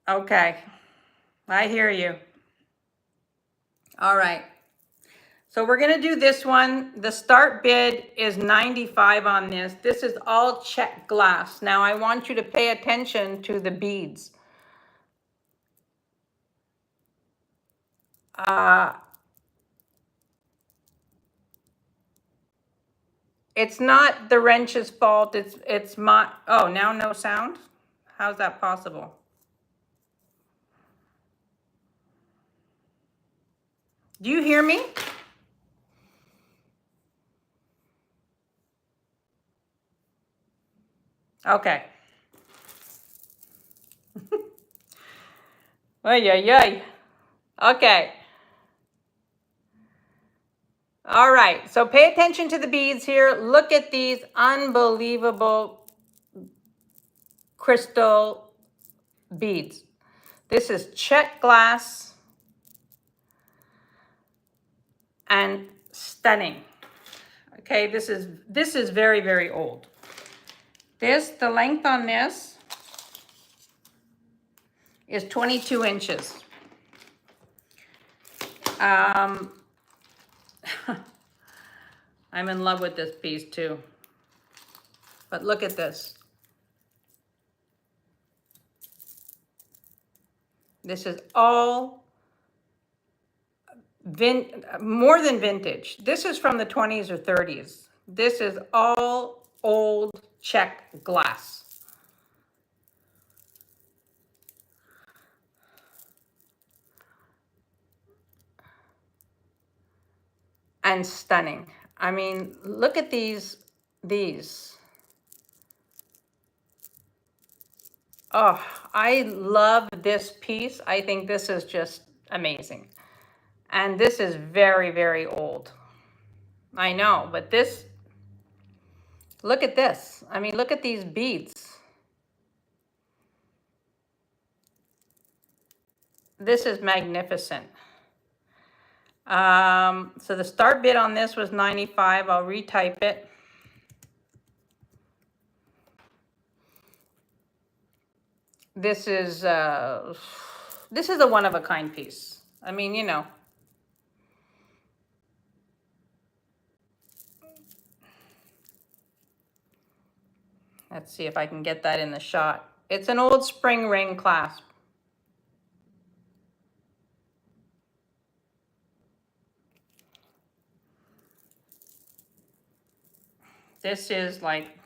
Okay, I hear you. All right. So we're gonna do this one. The start bid is 95 on this. This is all check glass. Now I want you to pay attention to the beads. It's not the wrench's fault. It's my, oh, now no sound? How's that possible? Do you hear me? Okay. Ay, ay, ay. Okay. All right. So pay attention to the beads here. Look at these unbelievable crystal beads. This is check glass and stunning. Okay, this is very, very old. The length on this is 22 inches. I'm in love with this piece too. But look at this. This is all more than vintage. This is from the 20s or 30s. This is all old Czech glass. And stunning. I mean, look at these. Oh, I love this piece. I think this is just amazing. And this is very, very old. I know, but this, look at this. I mean, look at these beads. This is magnificent. So the start bid on this was 95. I'll retype it. This is a one-of-a-kind piece. I mean, you know. Let's see if I can get that in the shot. It's an old spring ring clasp. This is like,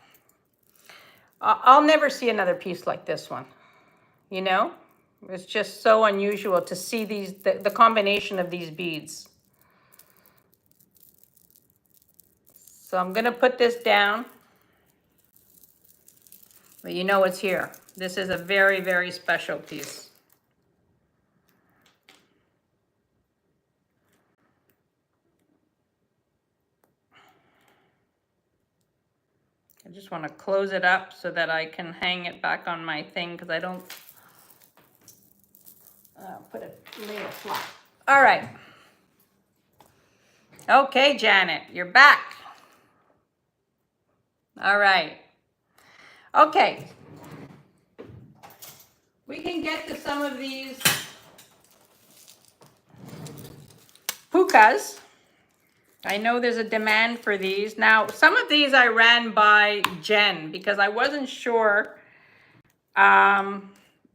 I'll never see another piece like this one, you know? It's just so unusual to see these, the combination of these beads. So I'm gonna put this down, but you know it's here. This is a very, very special piece. I just want to close it up so that I can hang it back on my thing because I don't lay it flat. All right. Okay, Janet, you're back. All right. Okay. We can get to some of these pukas. I know there's a demand for these. Now, some of these I ran by Jen because I wasn't sure of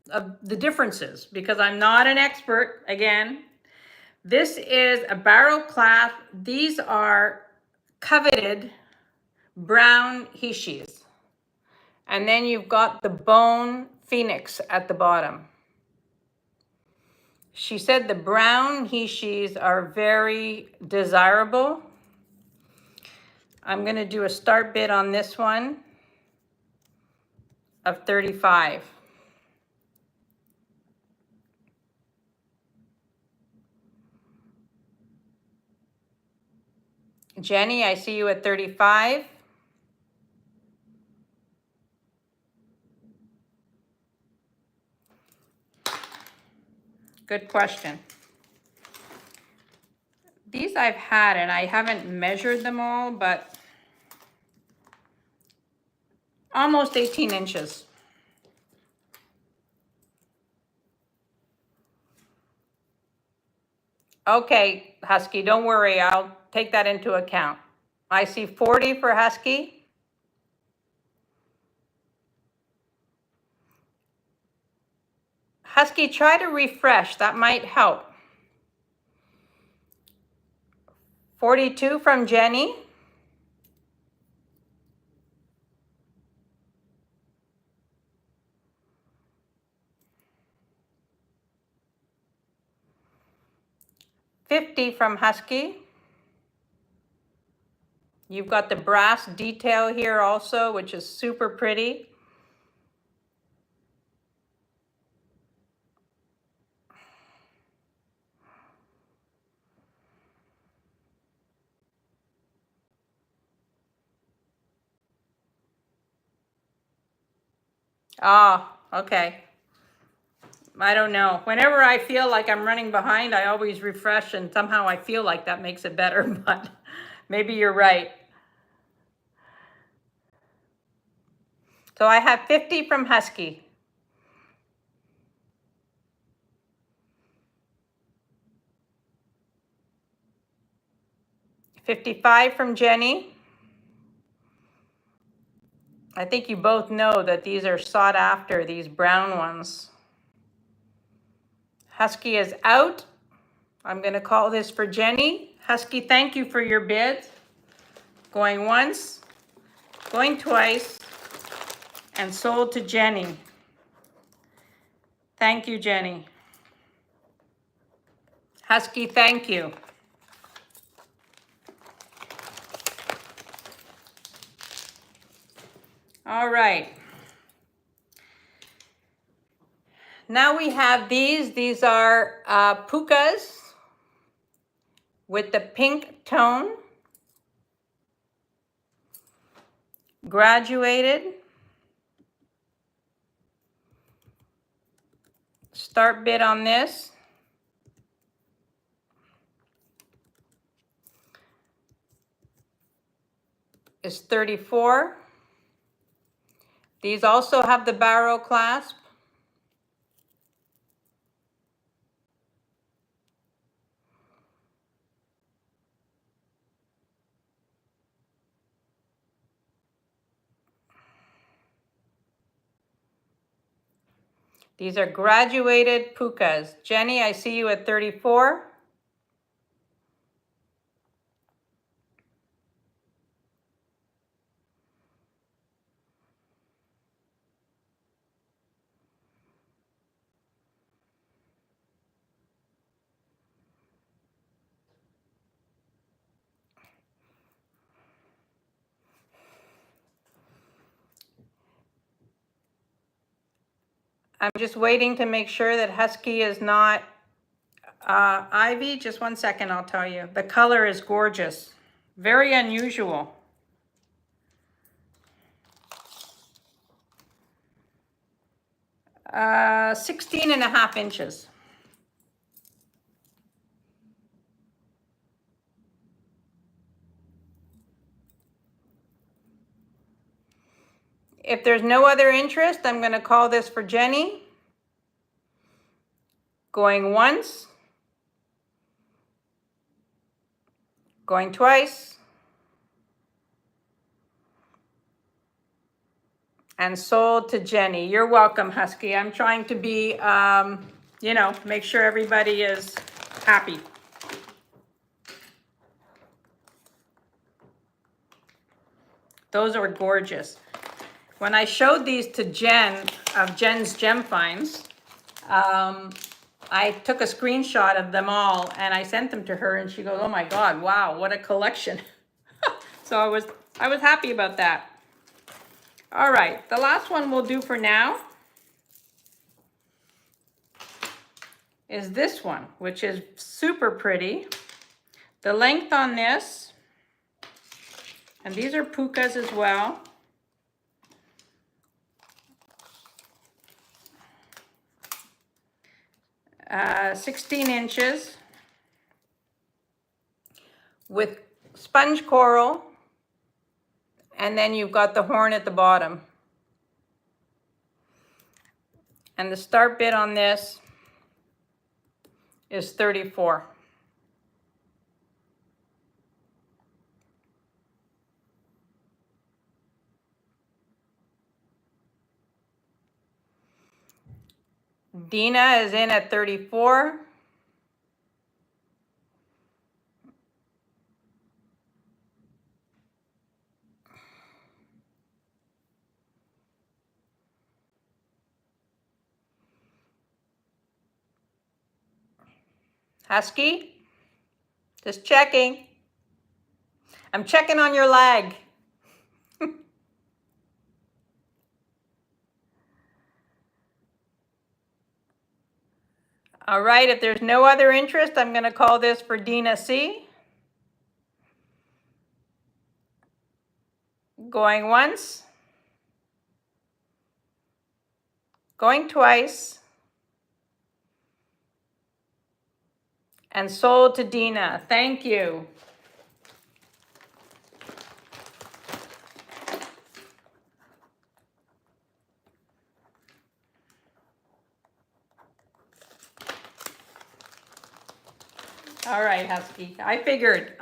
the differences because I'm not an expert, again. This is a barrel clasp. These are coveted brown Heishis. And then you've got the bone phoenix at the bottom. She said the brown Heishis are very desirable. I'm gonna do a start bid on this one of 35. Jenny, I see you at 35. Good question. These I've had and I haven't measured them all, but almost 18 inches. Okay, Husky, don't worry, I'll take that into account. I see 40 for Husky. Husky, try to refresh, that might help. 42 from Jenny. $50 from Husky. You've got the brass detail here also, which is super pretty. Ah, okay. I don't know. Whenever I feel like I'm running behind, I always refresh and somehow I feel like that makes it better, but maybe you're right. So I have 50 from Husky. 55 from Jenny. I think you both know that these are sought after, these brown ones. Husky is out. I'm going to call this for Jenny. Husky, thank you for your bid. Going once, going twice, and sold to Jenny. Thank you, Jenny. Husky, thank you. All right. Now we have these. These are pukas with the pink tone. Graduated. Start bid on this. Is 34. These also have the barrel clasp. These are graduated pukas. Jenny, I see you at 34. I'm just waiting to make sure that Husky is not ivy. Just one second, I'll tell you. The color is gorgeous. Very unusual. Uh, 16.5 inches. If there's no other interest, I'm going to call this for Jenny. Going once. Going twice. And sold to Jenny. You're welcome, Husky. I'm trying to be, you know, make sure everybody is happy. Those are gorgeous. When I showed these to Jen of Jen's Gem Finds, I took a screenshot of them all and I sent them to her and she goes, "Oh my God, wow, what a collection." So I was happy about that. All right, the last one we'll do for now is this one, which is super pretty. The length on this, and these are pukas as well. 16 inches with sponge coral, and then you've got the horn at the bottom. And the start bid on this is 34. Dina is in at 34. Husky, just checking. I'm checking on your lag. All right, if there's no other interest, I'm going to call this for Dina C. Going once. Going twice. And sold to Dina. Thank you. All right, Husky. I figured.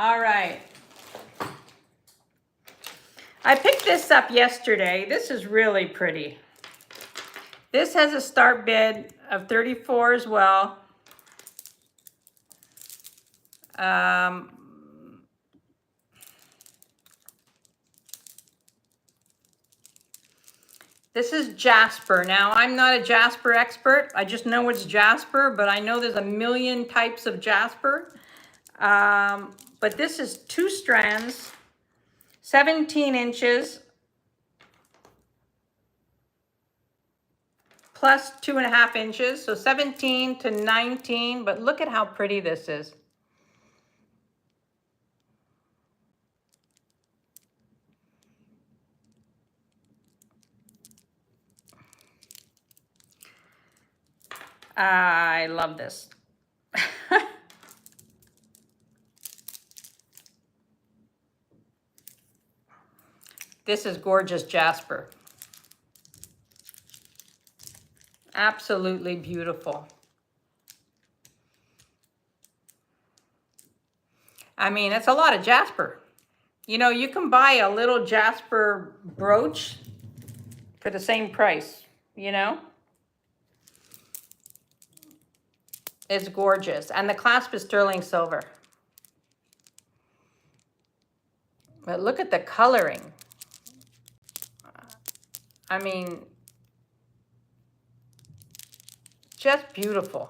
All right. I picked this up yesterday. This is really pretty. This has a start bid of 34 as well. This is jasper. Now, I'm not a jasper expert. I just know it's jasper, but I know there's a million types of jasper. But this is 2 strands, 17 inches, plus 2.5 inches, so 17 to 19, but look at how pretty this is. I love this. This is gorgeous jasper. Absolutely beautiful. I mean, it's a lot of jasper. You know, you can buy a little jasper brooch for the same price, you know? It's gorgeous. And the clasp is sterling silver. But look at the coloring. I mean, just beautiful.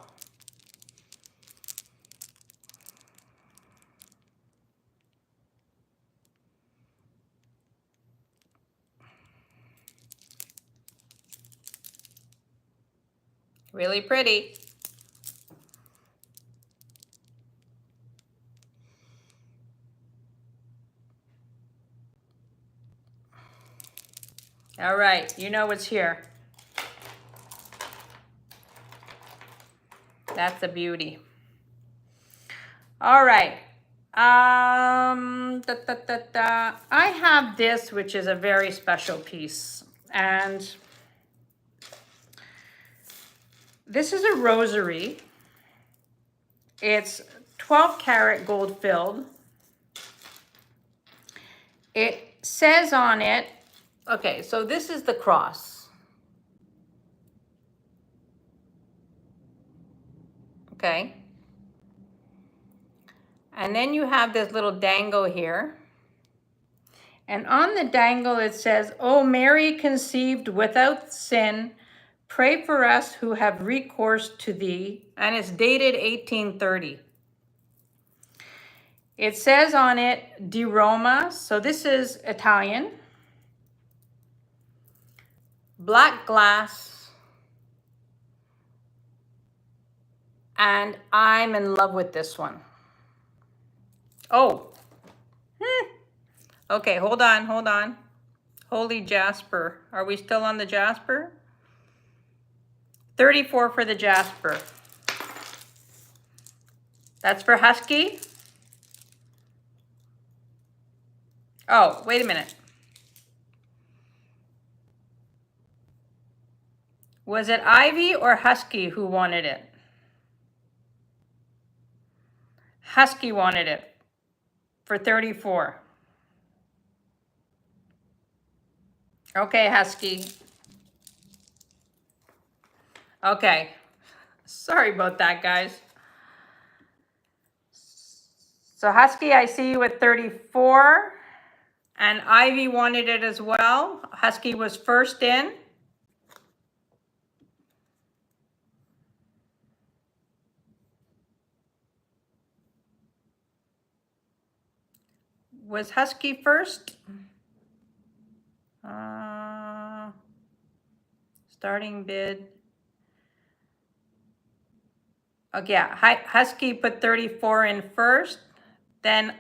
Really pretty. All right, you know what's here. That's a beauty. All right. I have this, which is a very special piece. And this is a rosary. It's 12 karat gold filled. It says on it, okay, so this is the cross. Okay. And then you have this little dangle here. And on the dangle it says, "O Mary conceived without sin, pray for us who have recourse to thee." And it's dated 1830. It says on it, "Di Roma," so this is Italian. Black glass. And I'm in love with this one. Oh. Okay, hold on, hold on. Holy jasper. Are we still on the jasper? 34 for the jasper. That's for husky. Oh, wait a minute. Was it Ivy or Husky who wanted it? Husky wanted it for 34. Okay, Husky. Okay. Sorry about that, guys. So Husky, I see you at 34. And Ivy wanted it as well. Husky was first in. Was Husky first? Starting bid. Okay, yeah. Husky put 34 in first. Then,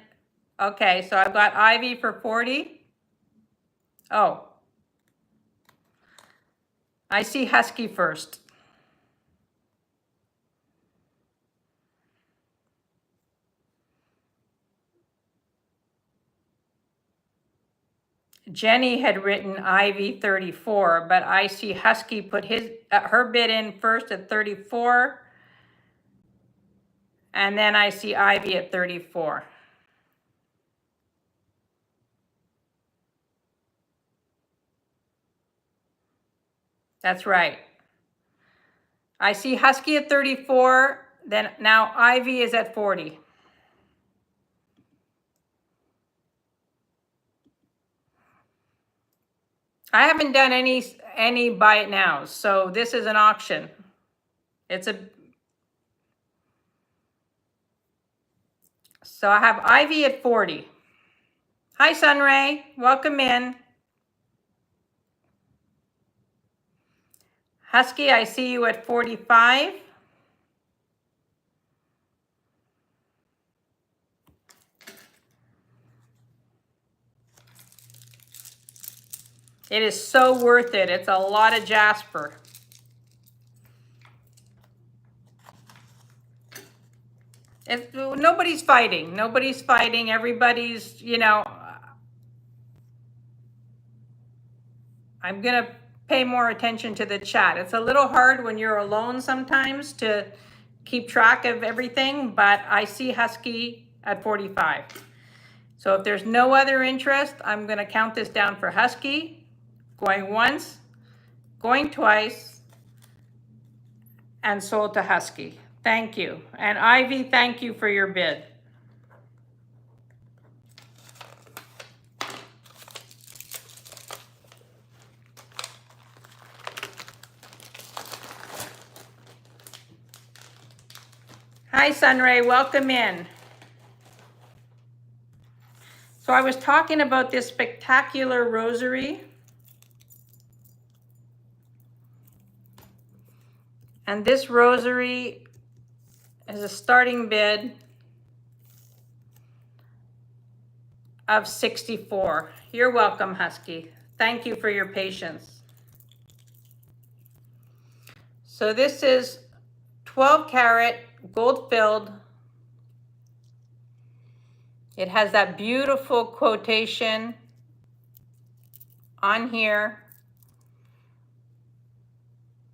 okay, so I've got Ivy for 40. Oh. I see Husky first. Jenny had written Ivy 34, but I see Husky put her bid in first at 34. And then I see Ivy at 34. That's right. I see Husky at 34, then now Ivy is at 40. I haven't done any buy it now, so this is an auction. So I have Ivy at 40. Hi, Sunray, welcome in. Husky, I see you at 45. It is so worth it. It's a lot of jasper. Nobody's fighting. Nobody's fighting. Everybody's, you know, I'm going to pay more attention to the chat. It's a little hard when you're alone sometimes to keep track of everything, but I see Husky at 45. So if there's no other interest, I'm going to count this down for Husky. Going once, going twice, and sold to Husky. Thank you. And Ivy, thank you for your bid. Hi, Sunray, welcome in. So I was talking about this spectacular rosary. And this rosary is a starting bid of 64. You're welcome, Husky. Thank you for your patience. So this is 12 karat, gold filled. It has that beautiful quotation on here.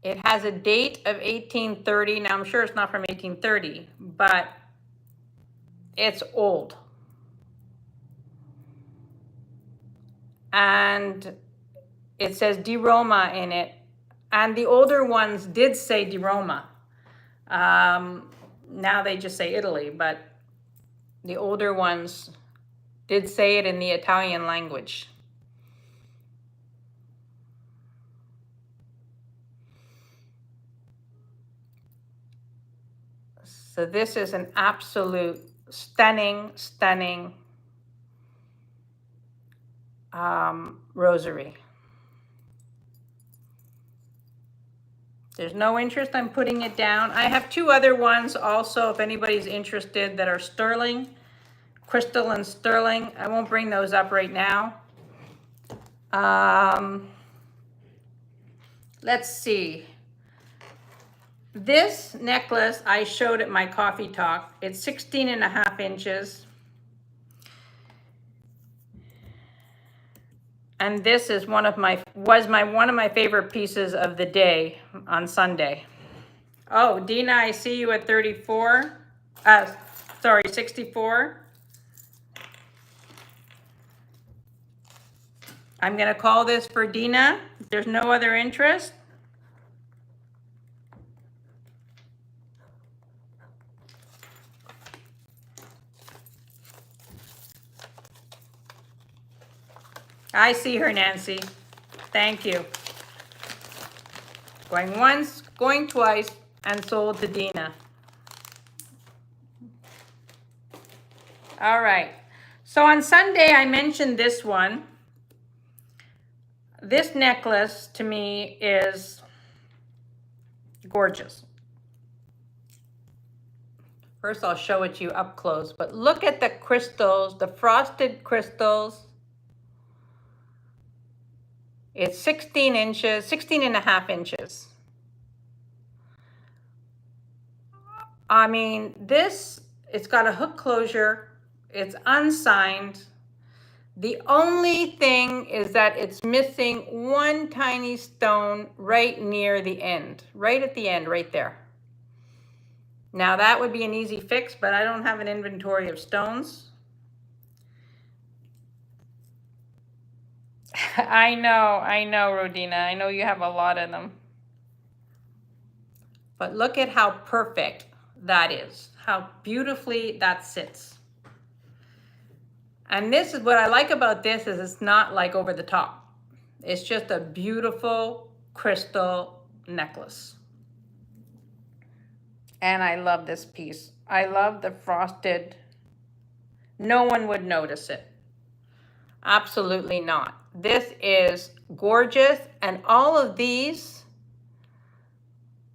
It has a date of 1830. Now, I'm sure it's not from 1830, but it's old. And it says di Roma in it. And the older ones did say di Roma. Now they just say Italy, but the older ones did say it in the Italian language. So this is an absolute stunning, stunning rosary. There's no interest, I'm putting it down. I have two other ones also, if anybody's interested, that are sterling, crystal and sterling. I won't bring those up right now. Let's see. This necklace I showed at my coffee talk. It's 16.5 inches. And this is one of my favorite pieces of the day on Sunday. Oh, Dina, I see you at 34. Sorry, 64. I'm gonna call this for Dina. If there's no other interest. I see her, Nancy. Thank you. Going once, going twice, and sold to Dina. All right. So on Sunday, I mentioned this one. This necklace to me is gorgeous. First, I'll show it to you up close, but look at the crystals, the frosted crystals. It's 16 inches, 16.5 inches. I mean, this, it's got a hook closure. It's unsigned. The only thing is that it's missing one tiny stone right near the end, right at the end, right there. Now that would be an easy fix, but I don't have an inventory of stones. I know, Rodina. I know you have a lot of them. But look at how perfect that is, how beautifully that sits. And this is what I like about this is it's not like over the top. It's just a beautiful crystal necklace. And I love this piece. I love the frosted. No one would notice it. Absolutely not. This is gorgeous. And all of these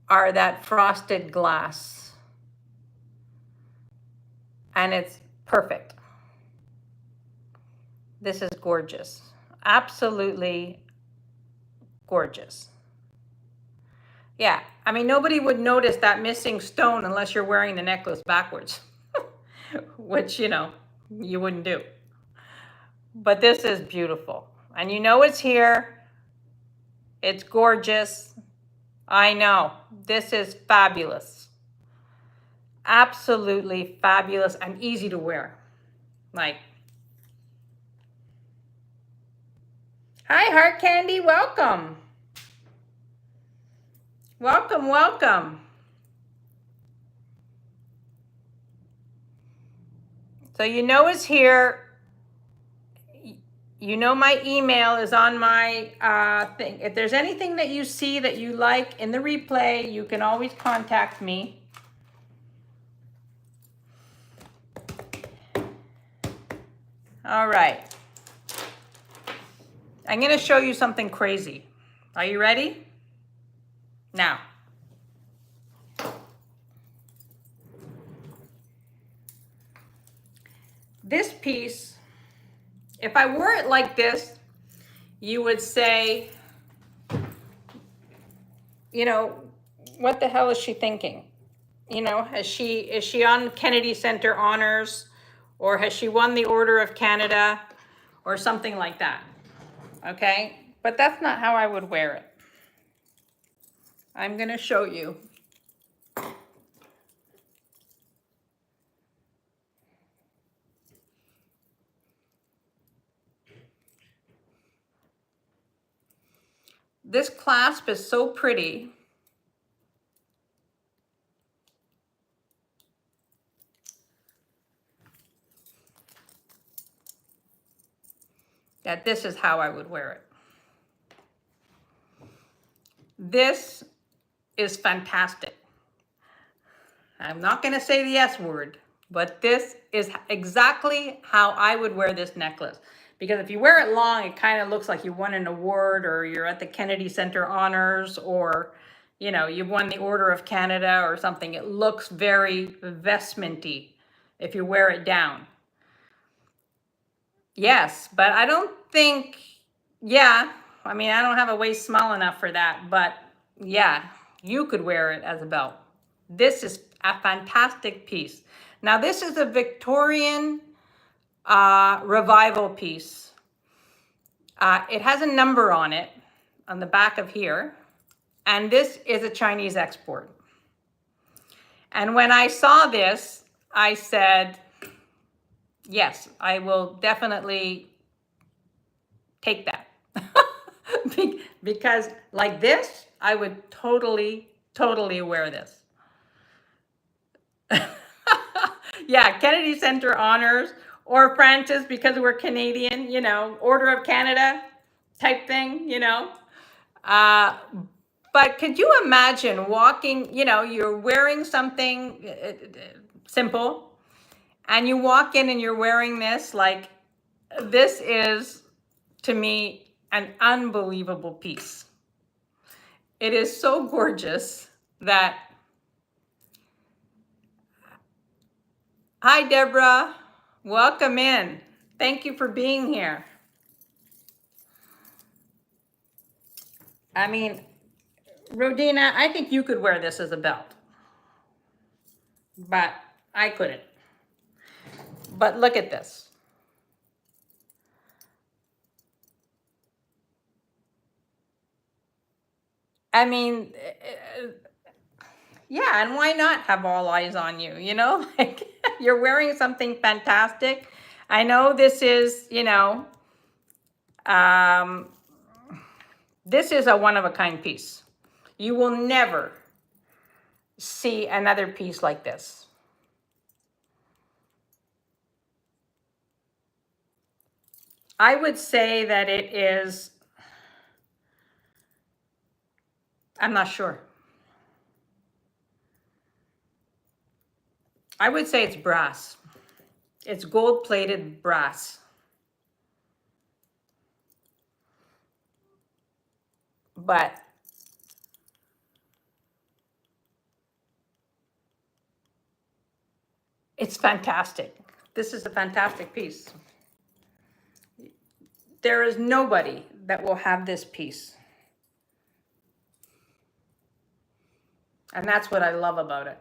are that frosted glass. And it's perfect. This is gorgeous. Absolutely gorgeous. Yeah, I mean, nobody would notice that missing stone unless you're wearing the necklace backwards, which, you know, you wouldn't do. But this is beautiful. And you know it's here. It's gorgeous. I know. This is fabulous. Absolutely fabulous and easy to wear. Like, hi, Heart Candy. Welcome. Welcome, welcome. So you know it's here. You know my email is on my thing. If there's anything that you see that you like in the replay, you can always contact me. All right. I'm going to show you something crazy. Are you ready? Now. This piece, if I wore it like this, you would say, you know, what the hell is she thinking? You know, is she on Kennedy Center honors, or has she won the Order of Canada or something like that? Okay, but that's not how I would wear it. I'm going to show you. This clasp is so pretty. That this is how I would wear it. This is fantastic. I'm not going to say the S word, but this is exactly how I would wear this necklace. Because if you wear it long, it kind of looks like you won an award, or you're at the Kennedy Center honors, or, you know, you won the Order of Canada or something. It looks very vestmenty if you wear it down. Yes, but I don't think, yeah, I mean, I don't have a waist small enough for that, but yeah, you could wear it as a belt. This is a fantastic piece. Now, this is a Victorian revival piece. It has a number on it, on the back of here, and this is a Chinese export. And when I saw this, I said, yes, I will definitely take that. Because like this, I would totally wear this. Yeah, Kennedy Center honors, or Francis, because we're Canadian, you know, Order of Canada type thing, you know. But could you imagine walking, you know, you're wearing something simple, and you walk in and you're wearing this, like, this is, to me, an unbelievable piece. It is so gorgeous that, hi, Deborah, welcome in. Thank you for being here. I mean, Rodina, I think you could wear this as a belt, but I couldn't. But look at this. I mean, yeah, and why not have all eyes on you, you know? Like, you're wearing something fantastic. I know this is, you know, This is a one-of-a-kind piece. You will never see another piece like this. I would say that it is, I'm not sure. I would say it's brass. It's gold-plated brass. But it's fantastic. This is a fantastic piece. There is nobody that will have this piece. And that's what I love about it.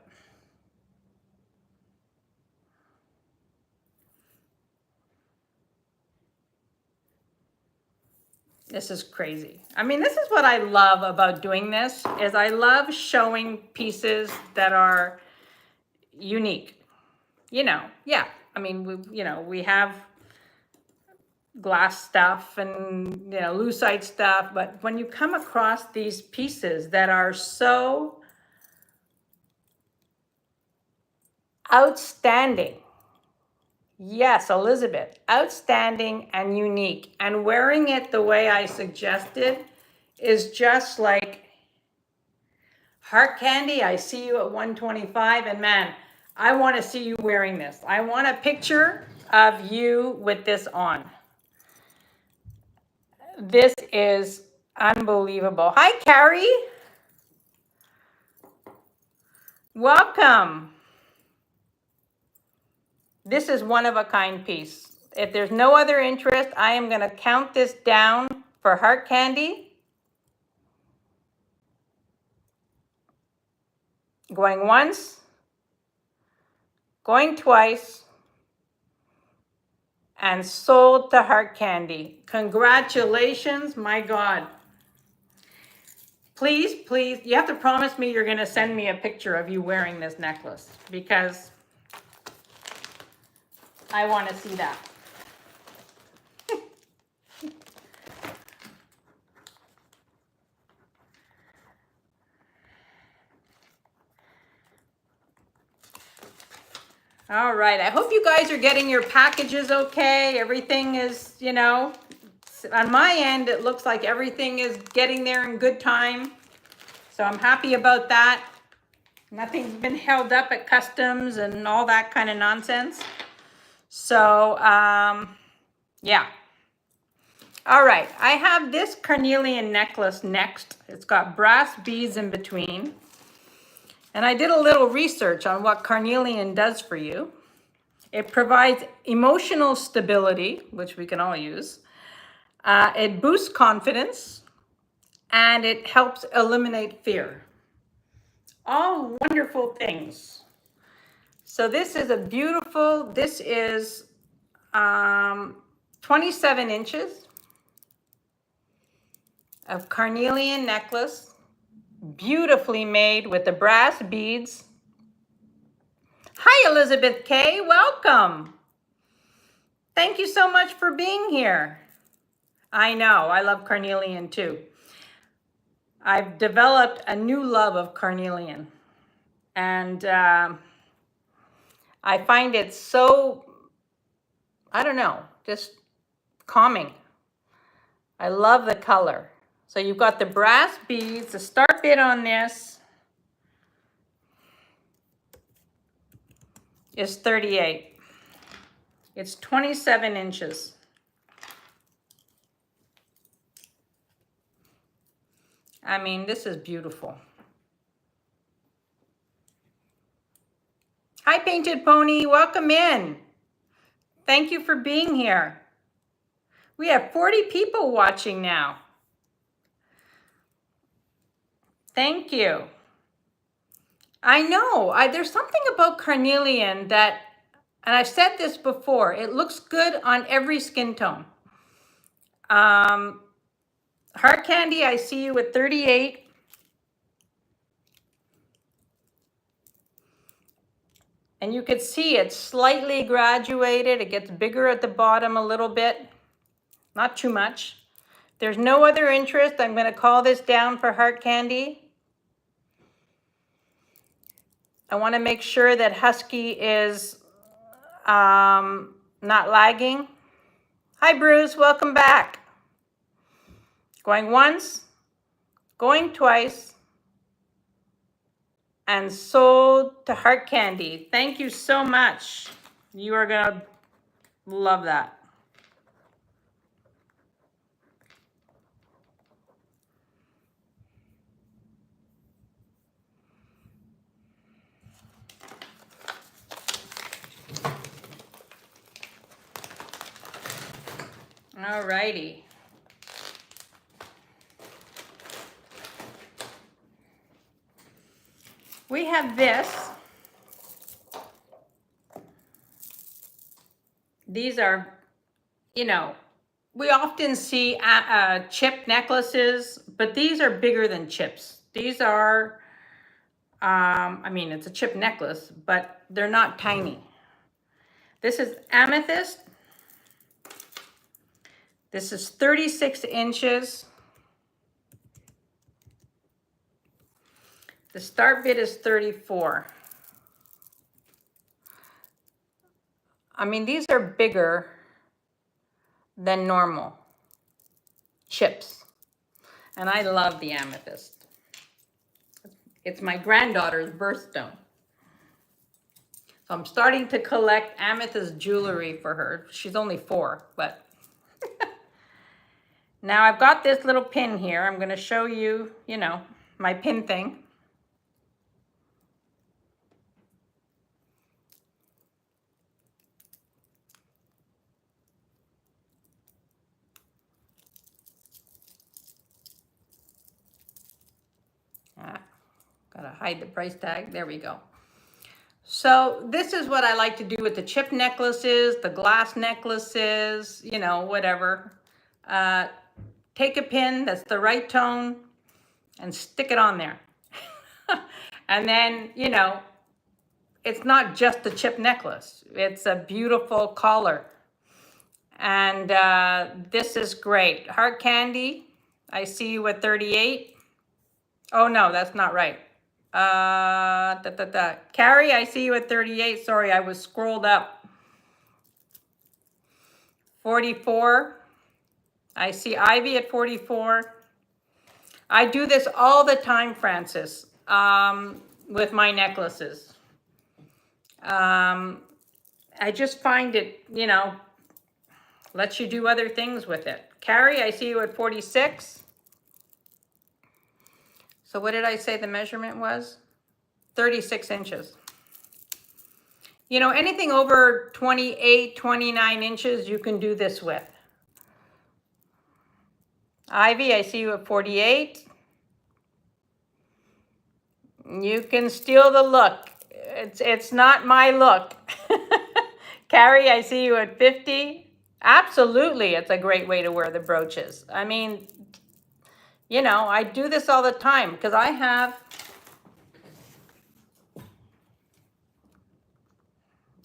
This is crazy. I mean, this is what I love about doing this, is I love showing pieces that are unique. You know, yeah. I mean, we have glass stuff and, lucite stuff, but when you come across these pieces that are so outstanding, yes, Elizabeth, outstanding and unique, and wearing it the way I suggested is just like heart candy. I see you at 125, and man, I want to see you wearing this. I want a picture of you with this on. This is unbelievable. Hi, Carrie. Welcome. This is one-of-a-kind piece. If there's no other interest, I am going to count this down for heart candy. Going once, going twice, and sold to heart candy. Congratulations, my God. Please, please, you have to promise me you're going to send me a picture of you wearing this necklace, because I want to see that. All right, I hope you guys are getting your packages okay. Everything is, on my end, it looks like everything is getting there in good time. So I'm happy about that. Nothing's been held up at customs and all that kind of nonsense. So, yeah. All right, I have this Carnelian necklace next. It's got brass beads in between. And I did a little research on what Carnelian does for you. It provides emotional stability, which we can all use. It boosts confidence, and it helps eliminate fear. All wonderful things. So this is a beautiful, this is 27 inches of Carnelian necklace. Beautifully made with the brass beads. Hi, Elizabeth K. Welcome. Thank you so much for being here. I know, I love Carnelian too. I've developed a new love of Carnelian. And I find it so, I don't know, just calming. I love the color. So you've got the brass beads. The start bid on this is 38. It's 27 inches. I mean, this is beautiful. Hi, Painted Pony. Welcome in. Thank you for being here. We have 40 people watching now. Thank you. I know, there's something about Carnelian that, and I've said this before, it looks good on every skin tone. Heart candy, I see you at 38. And you could see it's slightly graduated. It gets bigger at the bottom a little bit. not too much. There's no other interest. I'm going to call this down for heart candy. I want to make sure that Husky is not lagging. Hi, Bruce. Welcome back. Going once, going twice, and sold to heart candy. Thank you so much. You are going to love that. All righty. We have this. These are, you know, we often see chip necklaces, but these are bigger than chips. These are, I mean, it's a chip necklace, but they're not tiny. This is amethyst. This is 36 inches. The start bid is 34. I mean, these are bigger than normal chips. And I love the amethyst. It's my granddaughter's birthstone. So I'm starting to collect amethyst jewelry for her. She's only 4, but. Now I've got this little pin here. I'm going to show you, you know, my pin thing. Gotta hide the price tag. There we go. So this is what I like to do with the chip necklaces, the glass necklaces, you know, whatever. Take a pin that's the right tone and stick it on there. And then, you know, it's not just a chip necklace. It's a beautiful collar. And this is great. Heart candy, I see you at 38. Oh no, that's not right. Carrie, I see you at 38. Sorry, I was scrolled up. 44. I see Ivy at 44. I do this all the time, Francis, with my necklaces. I just find it, you know, lets you do other things with it. Carrie, I see you at 46. So what did I say the measurement was? 36 inches. You know, anything over 28, 29 inches, you can do this with. Ivy, I see you at 48. You can steal the look. It's not my look. Carrie, I see you at 50. Absolutely, it's a great way to wear the brooches. I mean, you know, I do this all the time because I have,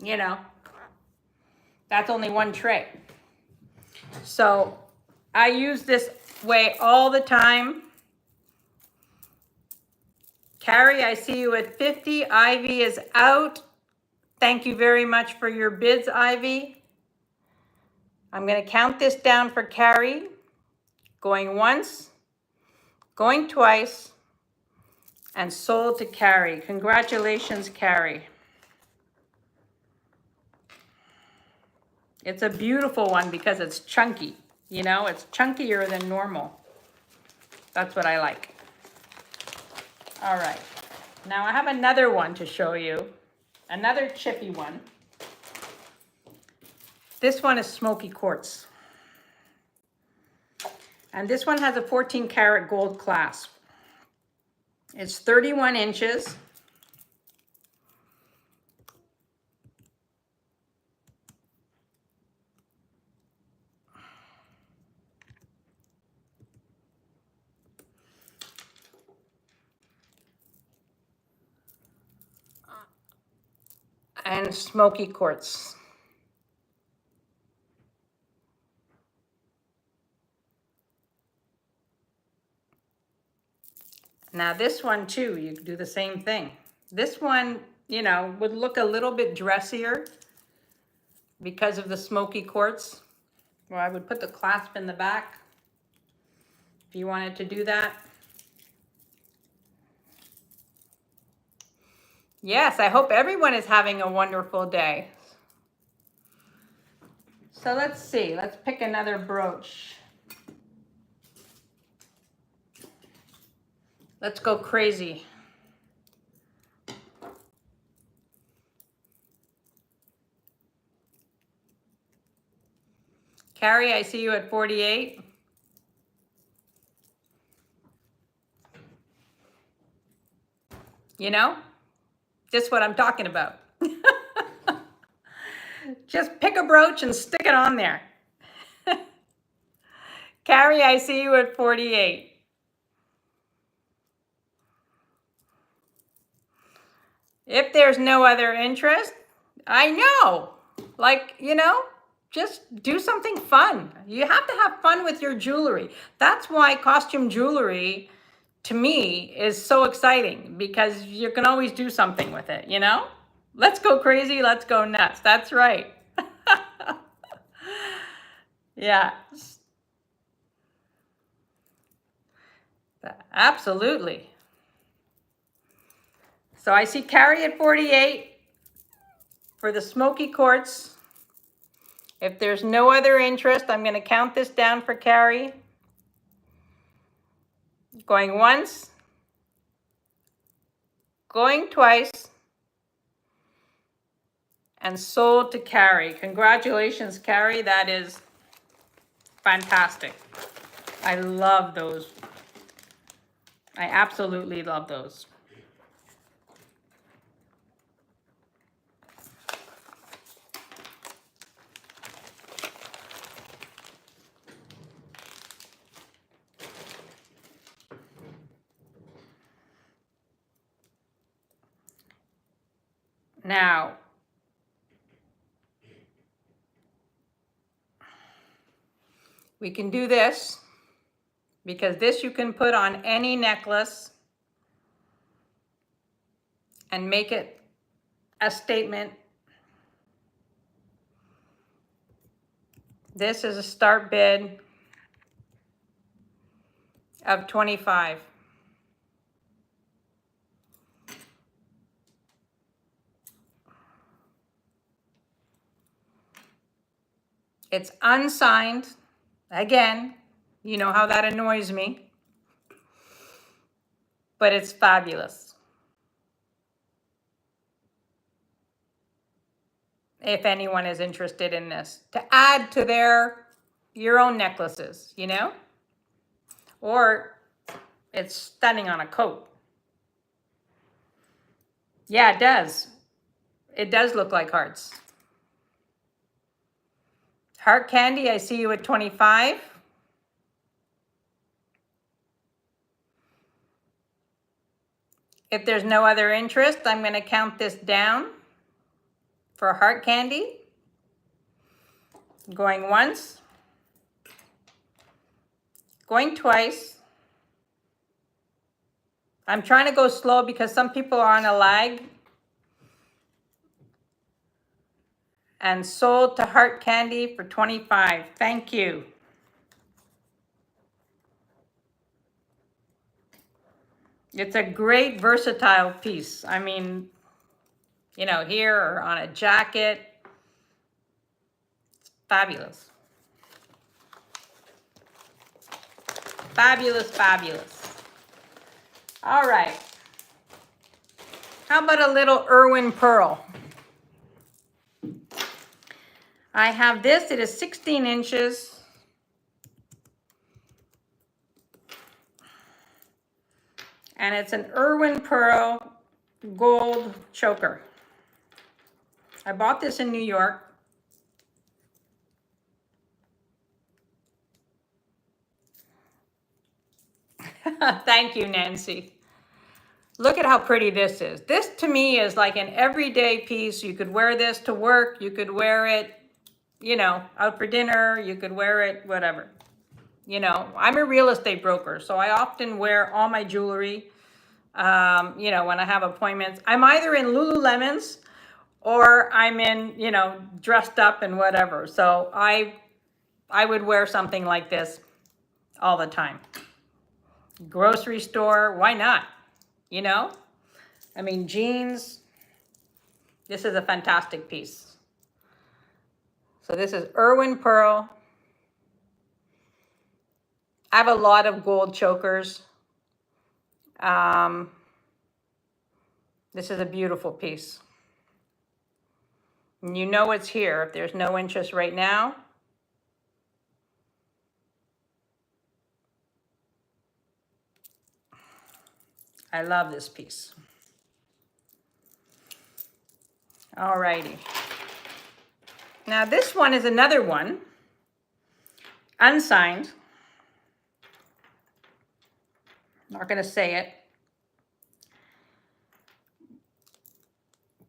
you know, that's only one tray. So I use this way all the time. Carrie, I see you at 50. Ivy is out. Thank you very much for your bids, Ivy. I'm going to count this down for Carrie. Going once, going twice, and sold to Carrie. Congratulations, Carrie. It's a beautiful one because it's chunky. You know, it's chunkier than normal. That's what I like. All right. Now I have another one to show you. Another chippy one. This one is smoky quartz. And this one has a 14 karat gold clasp. It's 31 inches. And smoky quartz. Now this one too, you do the same thing. This one, you know, would look a little bit dressier because of the smoky quartz. Well, I would put the clasp in the back if you wanted to do that. Yes, I hope everyone is having a wonderful day. So let's see, let's pick another brooch. Let's go crazy. Carrie, I see you at 48. You know, just what I'm talking about. Just pick a brooch and stick it on there. Carrie, I see you at 48. If there's no other interest, I know, like, you know, just do something fun. You have to have fun with your jewelry. That's why costume jewelry, to me, is so exciting, because you can always do something with it, you know? Let's go crazy, let's go nuts. That's right. Yeah. Absolutely. So I see Carrie at 48 for the smoky quartz. If there's no other interest, I'm going to count this down for Carrie. Going once, going twice, and sold to Carrie. Congratulations, Carrie. That is fantastic. I love those. I absolutely love those. Now, we can do this, because this you can put on any necklace and make it a statement. This is a start bid of 25. It's unsigned. Again, you know how that annoys me, but it's fabulous. If anyone is interested in this, to add to your own necklaces, you know? Or it's stunning on a coat. Yeah, it does. It does look like hearts. Heart candy, I see you at 25. If there's no other interest, I'm going to count this down for heart candy. Going once, going twice. I'm trying to go slow because some people are on a lag. And sold to heart candy for 25. Thank you. It's a great versatile piece. I mean, you know, here or on a jacket. It's fabulous. Fabulous, fabulous. All right. How about a little Irwin pearl? I have this. It is 16 inches. And it's an Irwin pearl gold choker. I bought this in New York. Thank you, Nancy. Look at how pretty this is. This to me is like an everyday piece. You could wear this to work. You could wear it, you know, out for dinner. You could wear it, whatever. You know, I'm a real estate broker, so I often wear all my jewelry You know, when I have appointments. I'm either in Lululemons or I'm in, you know, dressed up and whatever. So I would wear something like this all the time. Grocery store, why not? You know? I mean, jeans, this is a fantastic piece. So this is Irwin Pearl. I have a lot of gold chokers. This is a beautiful piece. And you know it's here if there's no interest right now. I love this piece. Alrighty. Now this one is another one, unsigned. Not gonna say it.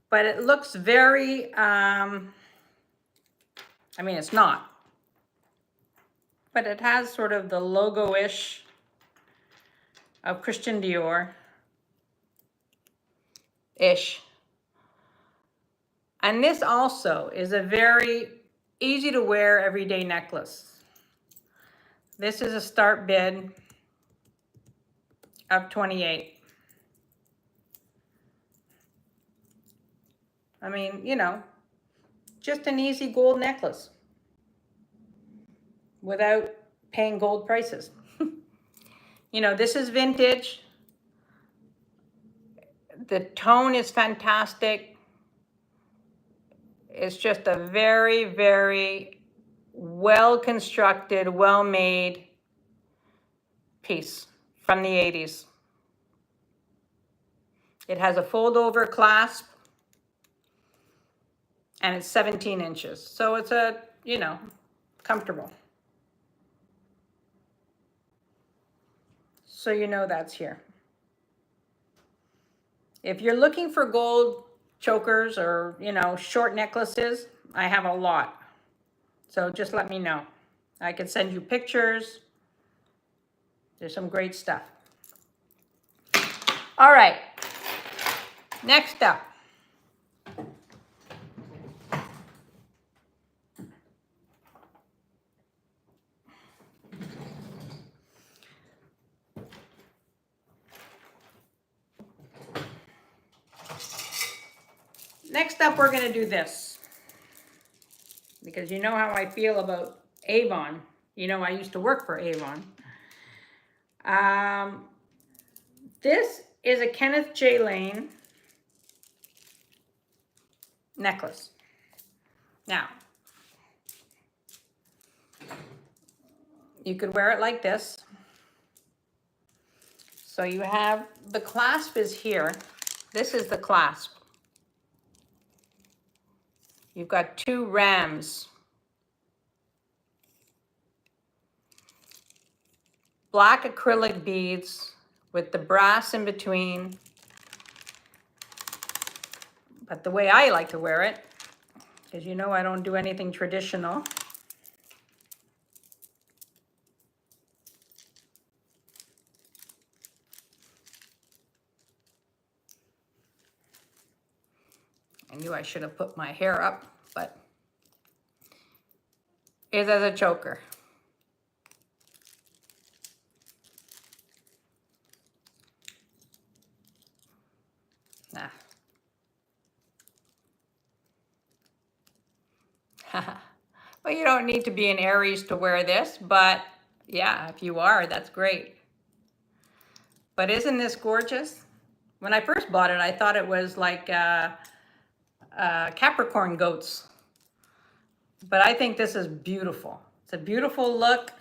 But it looks very, I mean, it's not. But it has sort of the logo-ish of Christian Dior-ish. And this also is a very easy to wear everyday necklace. This is a start bid of 28. I mean, you know, just an easy gold necklace without paying gold prices. You know, this is vintage. The tone is fantastic. It's just a very, very well-constructed, well-made piece from the 80s. It has a fold-over clasp, and it's 17 inches. So it's a, you know, comfortable. So you know that's here. If you're looking for gold chokers or, you know, short necklaces, I have a lot. So just let me know. I can send you pictures. There's some great stuff. All right. Next up. Next up, we're going to do this. Because you know how I feel about Avon. You know I used to work for Avon. This is a Kenneth Jay Lane necklace. Now, you could wear it like this. So you have, the clasp is here. This is the clasp. You've got two rams. Black acrylic beads with the brass in between. But the way I like to wear it, because you know I don't do anything traditional. I knew I should have put my hair up, but is as a choker. Nah. Well, you don't need to be an Aries to wear this, but yeah, if you are, that's great. But isn't this gorgeous? When I first bought it, I thought it was like Capricorn goats. But I think this is beautiful. It's a beautiful look.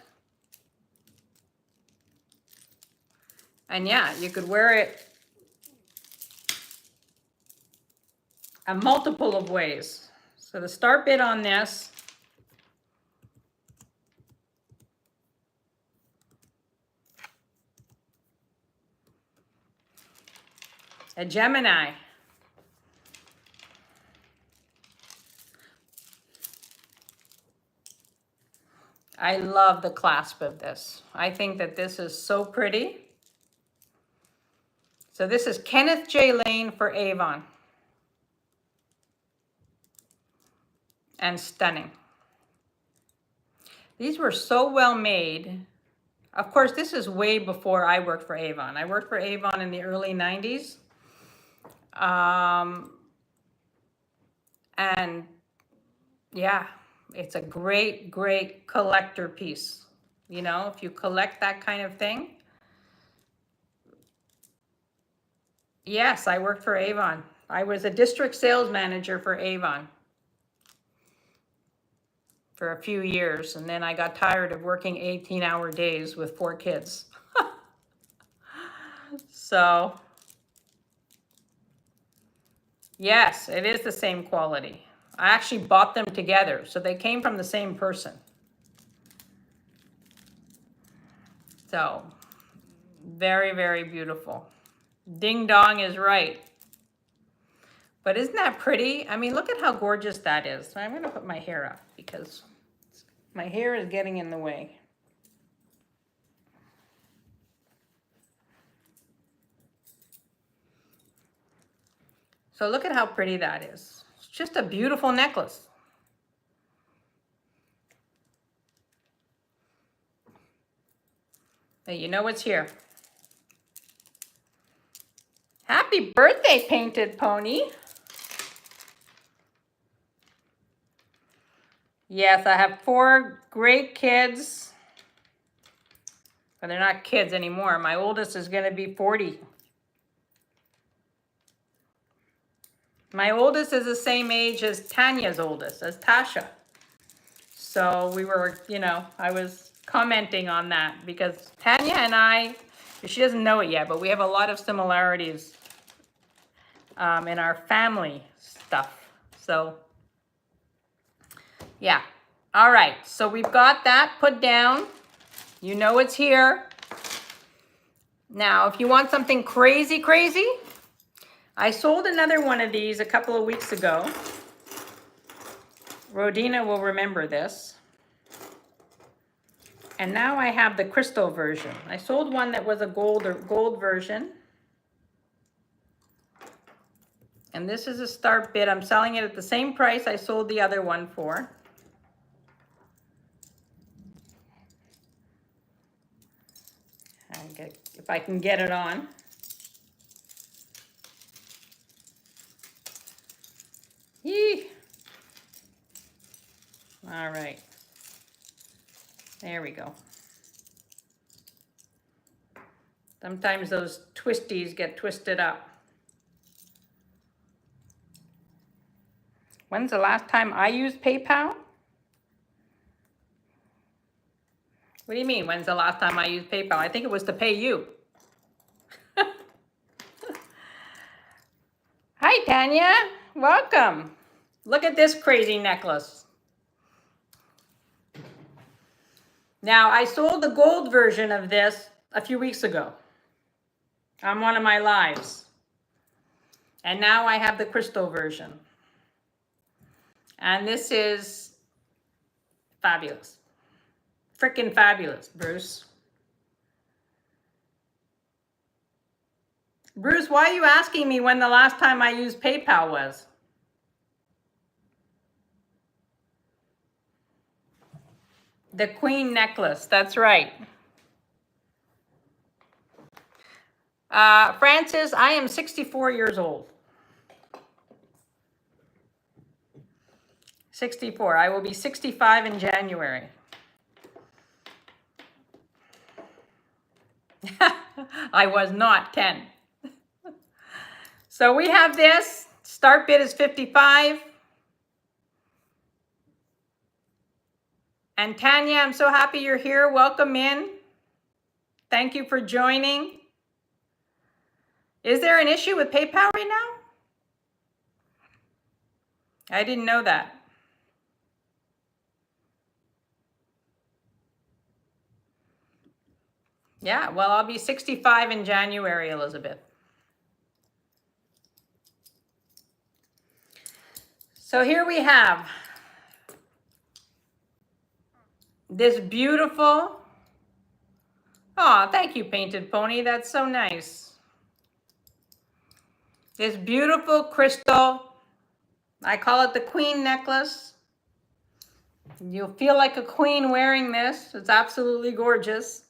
And yeah, you could wear it a multiple of ways. So the start bid on this a Gemini. I love the clasp of this. I think that this is so pretty. So this is Kenneth Jay Lane for Avon. And stunning. These were so well made. Of course, this is way before I worked for Avon. I worked for Avon in the early 90s. And yeah, it's a great, great collector piece. You know, if you collect that kind of thing. Yes, I worked for Avon. I was a district sales manager for Avon for a few years, and then I got tired of working 18-hour days with 4 kids. So, yes, it is the same quality. I actually bought them together, so they came from the same person. So, very, very beautiful. Ding dong is right. But isn't that pretty? I mean, look at how gorgeous that is. So I'm going to put my hair up because my hair is getting in the way. So look at how pretty that is. It's just a beautiful necklace. Hey, you know what's here. Happy birthday, Painted Pony. Yes, I have 4 great kids. But they're not kids anymore. My oldest is going to be 40. My oldest is the same age as Tanya's oldest, as Tasha. So we were, you know, I was commenting on that because Tanya and I, she doesn't know it yet, but we have a lot of similarities in our family stuff. So, yeah. All right. So we've got that put down. You know it's here. Now, if you want something crazy, crazy, I sold another one of these a couple of weeks ago. Rodina will remember this. And now I have the crystal version. I sold one that was a gold version. And this is a start bid. I'm selling it at the same price I sold the other one for. If I can get it on. Yee. All right. There we go. Sometimes those twisties get twisted up. When's the last time I used PayPal? What do you mean, when's the last time I used PayPal? I think it was to pay you. Hi, Tanya. Welcome. Look at this crazy necklace. Now, I sold the gold version of this a few weeks ago on one of my lives. And now I have the crystal version. And this is fabulous. Freaking fabulous, Bruce. Bruce, why are you asking me when the last time I used PayPal was? The Queen necklace, that's right. Francis, I am 64 years old. 64. I will be 65 in January. I was not 10. So we have this. Start bid is 55. And Tanya, I'm so happy you're here. Welcome in. Thank you for joining. Is there an issue with PayPal right now? I didn't know that. Yeah, well, I'll be 65 in January, Elizabeth. So here we have this beautiful, oh, thank you, Painted Pony. That's so nice. This beautiful crystal. I call it the queen necklace. You'll feel like a queen wearing this. It's absolutely gorgeous.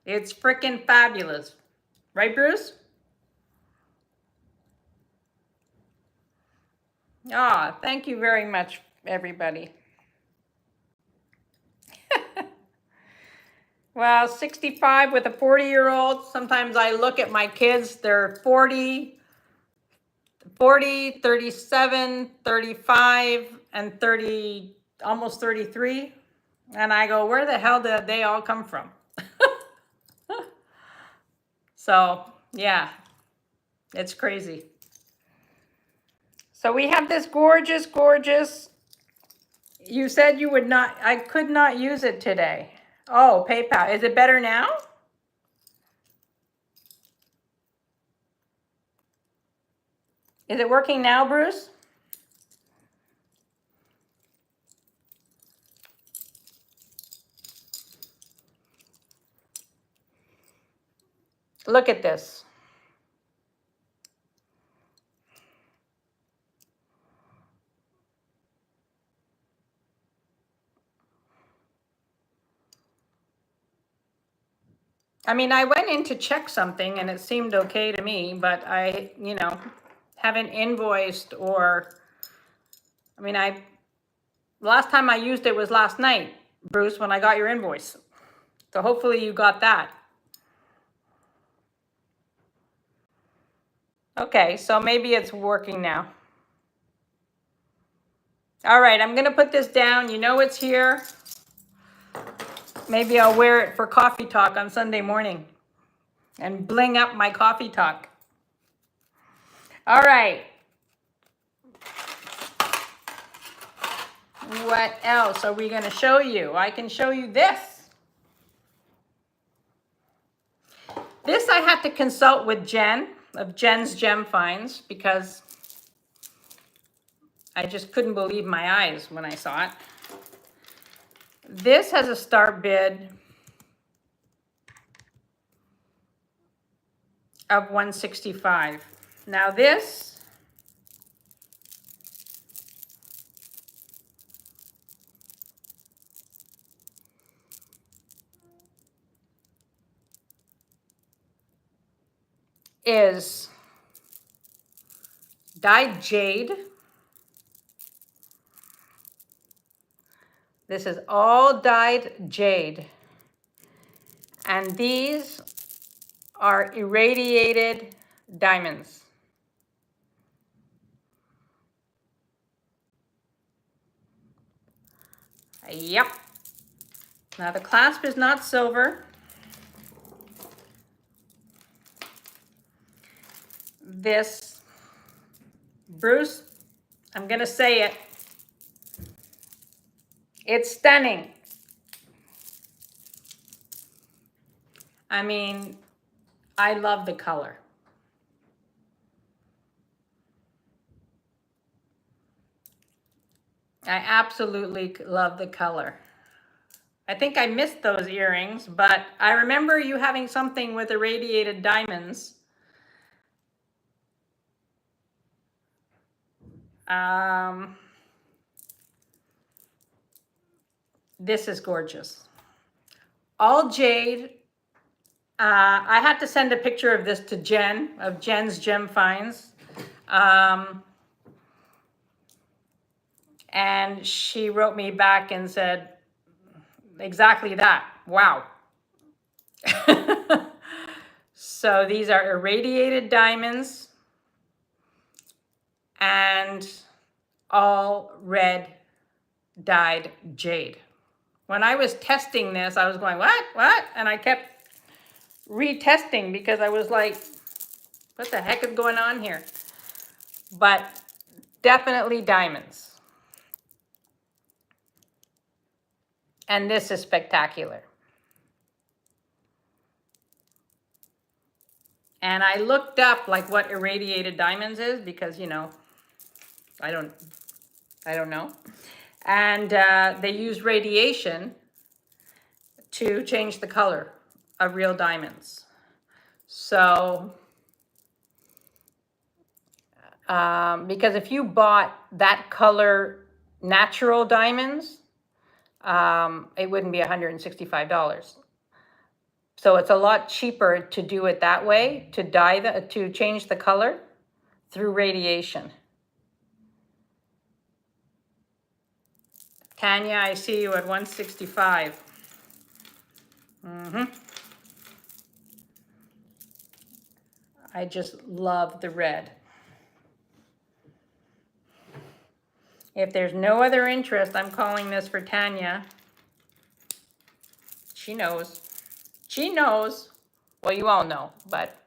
It's freaking fabulous. Right, Bruce? Ah, thank you very much, everybody. Well, 65 with a 40-year-old. Sometimes I look at my kids, they're 40, 37, 35, and 30, almost 33. And I go, where the hell did they all come from? So, yeah, it's crazy. So we have this gorgeous, gorgeous, you said you would not, I could not use it today. Oh, PayPal. Is it better now? Is it working now, Bruce? Look at this. I mean, I went in to check something and it seemed okay to me, but I, haven't invoiced or, I mean, last time I used it was last night, Bruce, when I got your invoice. So hopefully you got that. Okay, so maybe it's working now. All right, I'm gonna put this down. You know it's here. Maybe I'll wear it for coffee talk on Sunday morning and bling up my coffee talk. All right. What else are we going to show you? I can show you this. This I had to consult with Jen of Jen's Gem Finds because I just couldn't believe my eyes when I saw it. This has a start bid of $165. Now this is dyed jade. This is all dyed jade. And these are irradiated diamonds. Yep. Now the clasp is not silver. This, Bruce, I'm gonna say it. It's stunning. I mean, I love the color. I absolutely love the color. I think I missed those earrings, but I remember you having something with irradiated diamonds. This is gorgeous. All jade. I had to send a picture of this to Jen of Jen's Gem Finds. And she wrote me back and said exactly that. Wow. So these are irradiated diamonds and all red dyed jade. When I was testing this, I was going, what? And I kept retesting because I was like, what the heck is going on here? But definitely diamonds. And this is spectacular. And I looked up like what irradiated diamonds is because, I don't know. And they use radiation to change the color of real diamonds. So Because if you bought that color natural diamonds, it wouldn't be $165. So it's a lot cheaper to do it that way, to change the color through radiation. Tanya, I see you at 165. I just love the red. If there's no other interest, I'm calling this for Tanya. She knows. She knows. Well, you all know, but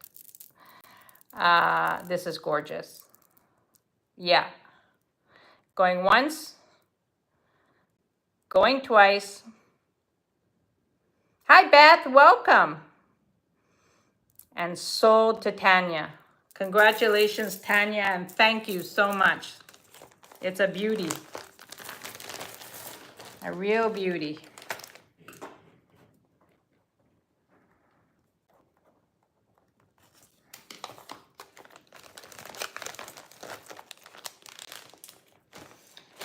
this is gorgeous. Yeah. Going once. Going twice. Hi, Beth. Welcome. And sold to Tanya. Congratulations, Tanya, and thank you so much. It's a beauty. A real beauty.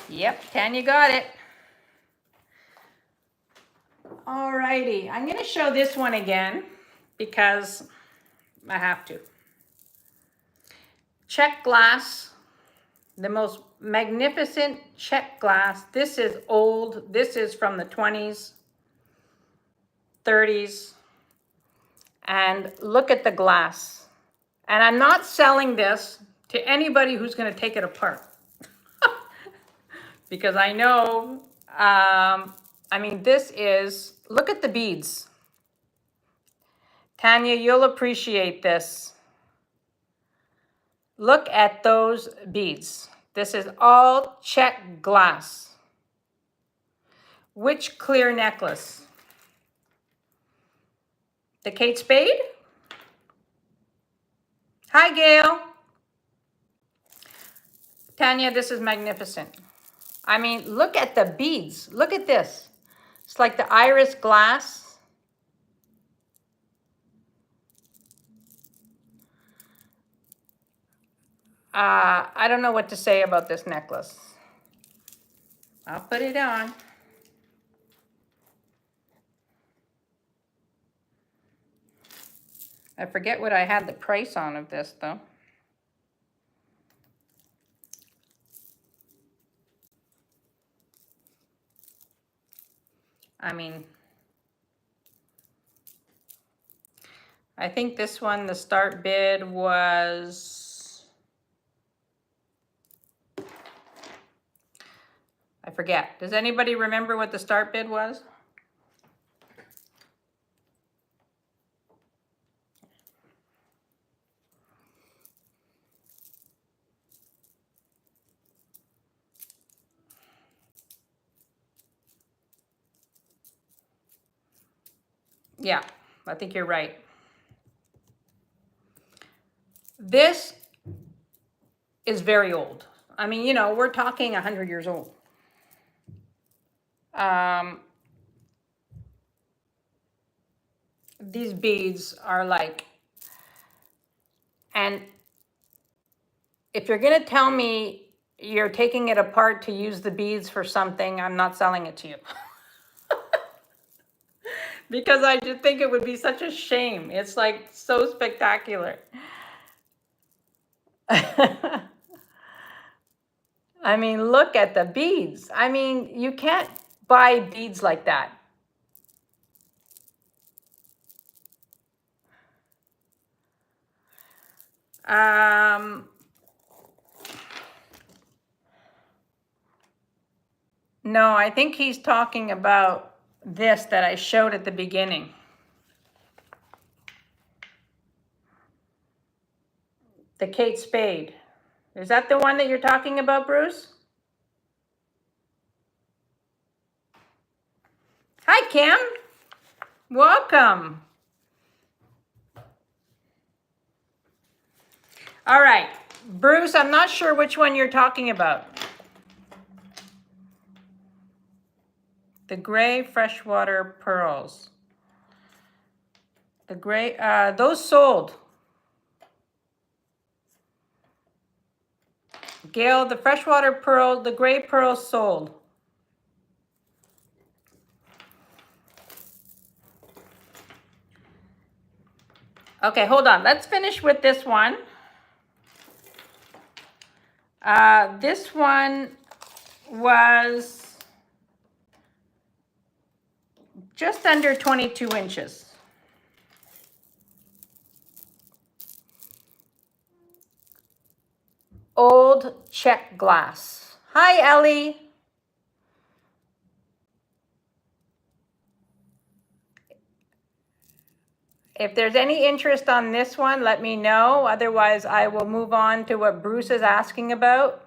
Yep, Tanya got it. Alrighty, I'm gonna show this one again because I have to. Check glass, the most magnificent check glass. This is old. This is from the 20s, 30s. And look at the glass. And I'm not selling this to anybody who's gonna take it apart. Because I know, I mean, this is, look at the beads. Tanya, you'll appreciate this. Look at those beads. This is all check glass. Which clear necklace? The Kate Spade? Hi, Gail. Tanya, this is magnificent. I mean, look at the beads. Look at this. It's like the iris glass. I don't know what to say about this necklace. I'll put it on. I forget what I had the price on of this, though. I mean, I think this one, the start bid was, I forget. Does anybody remember what the start bid was? Yeah, I think you're right. This is very old. I mean, you know, we're talking 100 years old. These beads are like, and if you're gonna tell me you're taking it apart to use the beads for something, I'm not selling it to you. Because I just think it would be such a shame. It's like so spectacular. I mean, look at the beads. I mean, you can't buy beads like that. No, I think he's talking about this that I showed at the beginning. The Kate Spade. Is that the one that you're talking about, Bruce? Hi, Kim. Welcome. All right, Bruce, I'm not sure which one you're talking about. The gray freshwater pearls. The gray, those sold. Gail, the freshwater pearl, the gray pearl sold. Okay, hold on. Let's finish with this one. This one was just under 22 inches. Old check glass. Hi, Ellie. If there's any interest on this one, let me know. Otherwise, I will move on to what Bruce is asking about.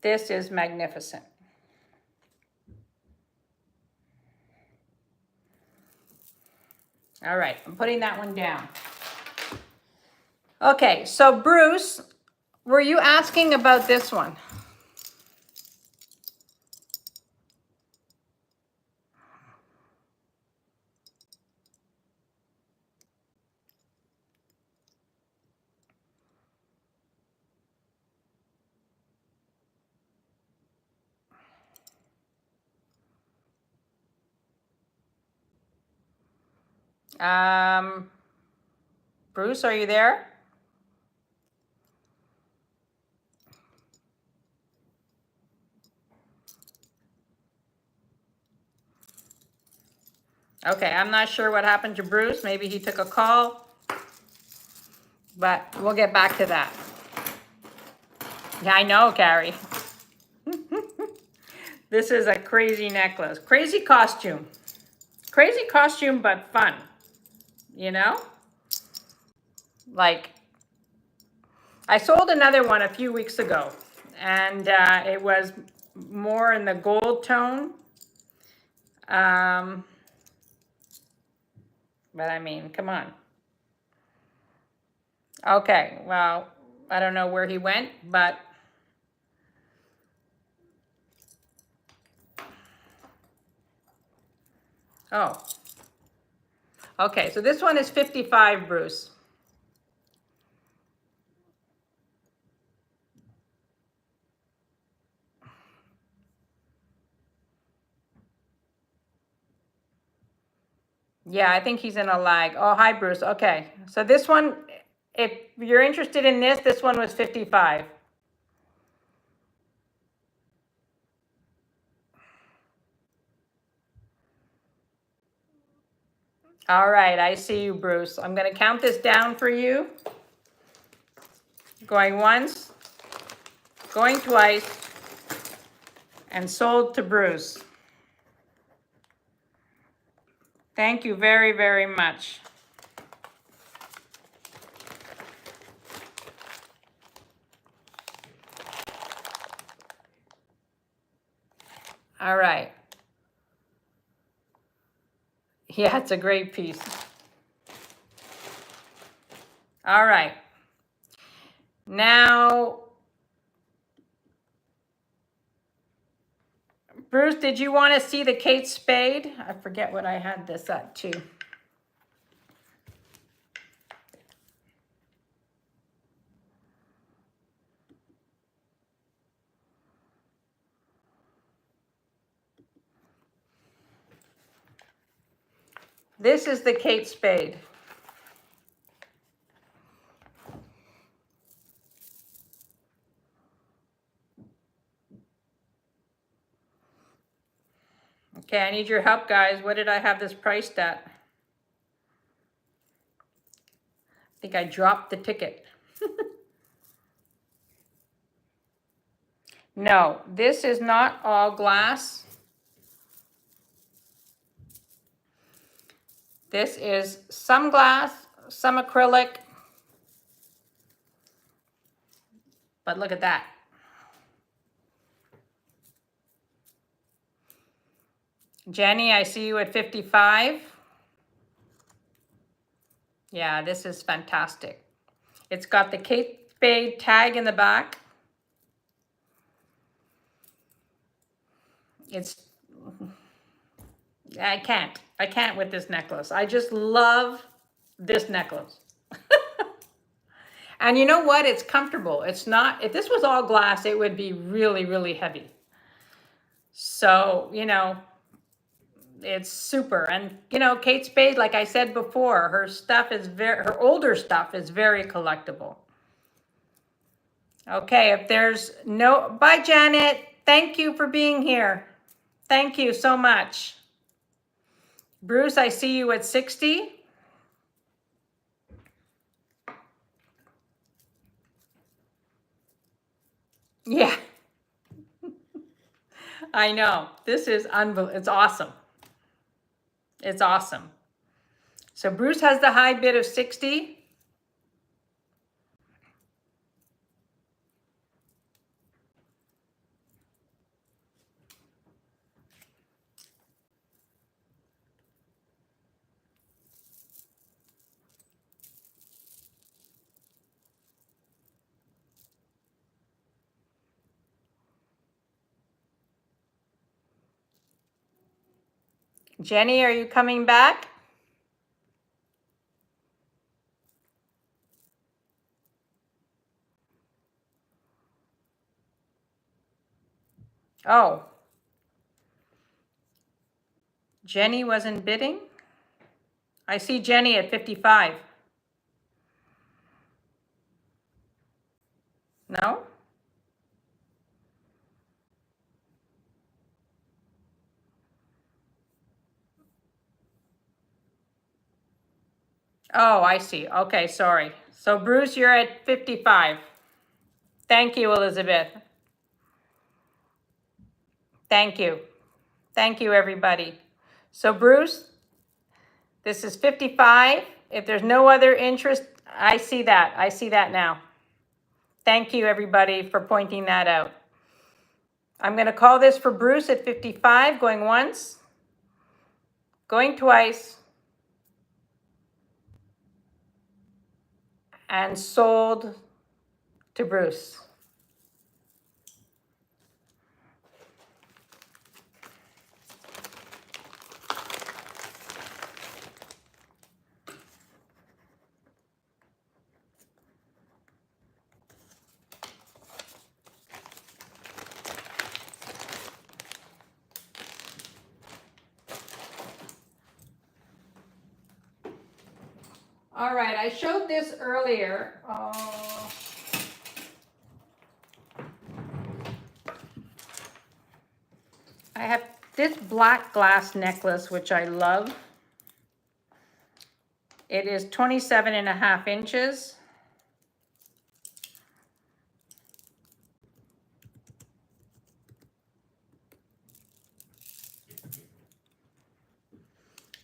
This is magnificent. All right, I'm putting that one down. Okay, so Bruce, were you asking about this one? Bruce, are you there? Okay, I'm not sure what happened to Bruce. Maybe he took a call, but we'll get back to that. Yeah, I know, Carrie. This is a crazy necklace. Crazy costume. Crazy costume, but fun. You know? Like, I sold another one a few weeks ago, and it was more in the gold tone. But I mean, come on. Okay, well, I don't know where he went, but oh. Okay, so this one is 55, Bruce. Yeah, I think he's in a lag. Oh, hi, Bruce. Okay, so this one, if you're interested in this one was 55. All right, I see you, Bruce. I'm going to count this down for you. Going once, going twice, and sold to Bruce. Thank you very, very much. All right. Yeah, it's a great piece. All right. Now, Bruce, did you want to see the Kate Spade? I forget what I had this at too. This is the Kate Spade. Okay, I need your help, guys. What did I have this priced at? I think I dropped the ticket. No, this is not all glass. This is some glass, some acrylic. But look at that. Jenny, I see you at 55. Yeah, this is fantastic. It's got the Kate Spade tag in the back. I can't. I can't with this necklace. I just love this necklace. And you know what? It's comfortable. It's not, if this was all glass, it would be really, really heavy. So, you know, it's super. And, you know, Kate Spade, like I said before, her stuff is her older stuff is very collectible. Okay, if there's no, bye Janet. Thank you for being here. Thank you so much. Bruce, I see you at 60. Yeah, I know. This is unbelievable. It's awesome. It's awesome. So Bruce has the high bid of 60. Jenny, are you coming back? Oh, Jenny wasn't bidding? I see Jenny at 55. No? Oh, I see. Okay, sorry. So Bruce, you're at 55. Thank you, Elizabeth. Thank you. Thank you, everybody. So Bruce, this is 55. If there's no other interest, I see that. I see that now. Thank you, everybody, for pointing that out. I'm going to call this for Bruce at 55, going once, going twice, and sold to Bruce. All right, I showed this earlier. I have this black glass necklace, which I love. It is 27.5 inches.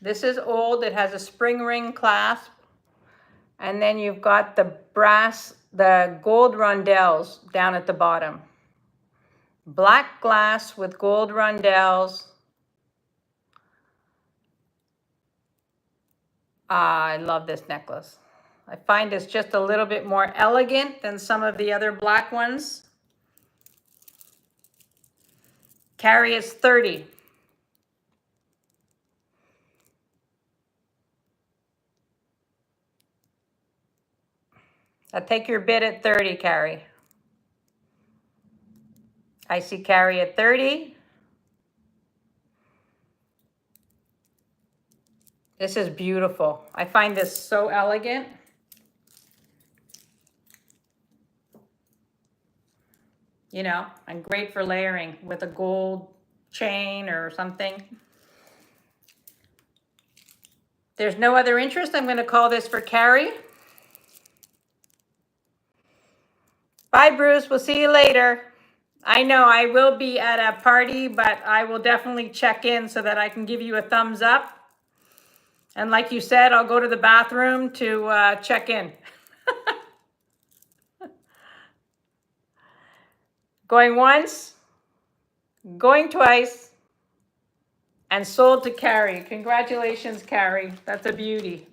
This is old. It has a spring ring clasp. And then you've got the brass, the gold rondelles down at the bottom. Black glass with gold rondelles. I love this necklace. I find it's just a little bit more elegant than some of the other black ones. Carry is 30. I'll take your bid at 30, Carrie. I see Carrie at 30. This is beautiful. I find this so elegant. You know, and great for layering with a gold chain or something. There's no other interest. I'm going to call this for Carrie. Bye, Bruce. We'll see you later. I know I will be at a party, but I will definitely check in so that I can give you a thumbs up. And like you said, I'll go to the bathroom to check in. Going once, going twice, and sold to Carrie. Congratulations, Carrie. That's a beauty.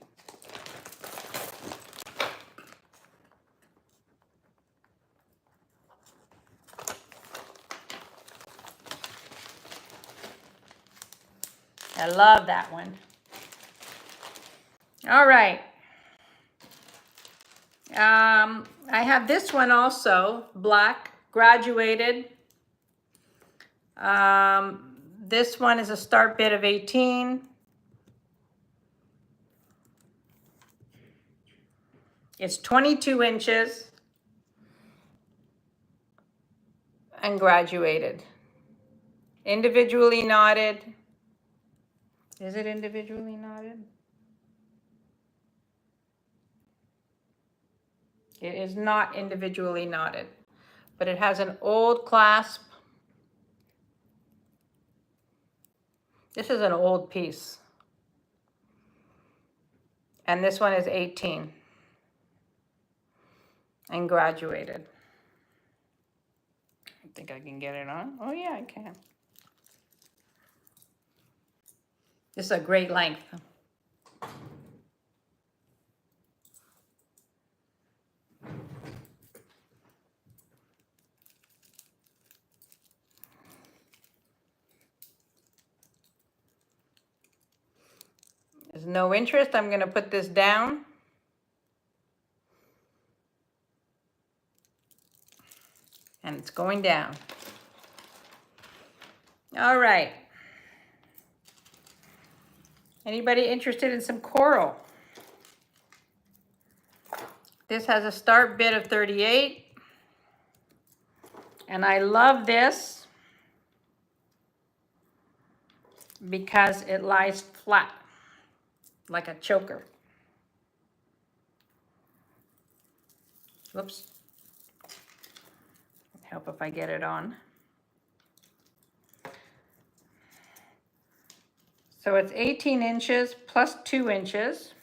I love that one. All right. I have this one also, black, graduated. This one is a start bid of 18. It's 22 inches and graduated. Individually knotted. Is it individually knotted? It is not individually knotted, but it has an old clasp. This is an old piece. And this one is 18 and graduated. I think I can get it on. Oh yeah, I can. This is a great length. There's no interest. I'm going to put this down. And it's going down. All right. Anybody interested in some coral? This has a start bid of 38. And I love this because it lies flat like a choker. Whoops. Help if I get it on. So it's 18 inches plus 2 inches.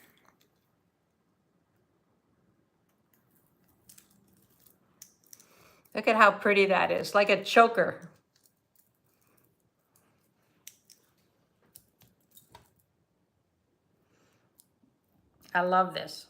Look at how pretty that is, like a choker. I love this.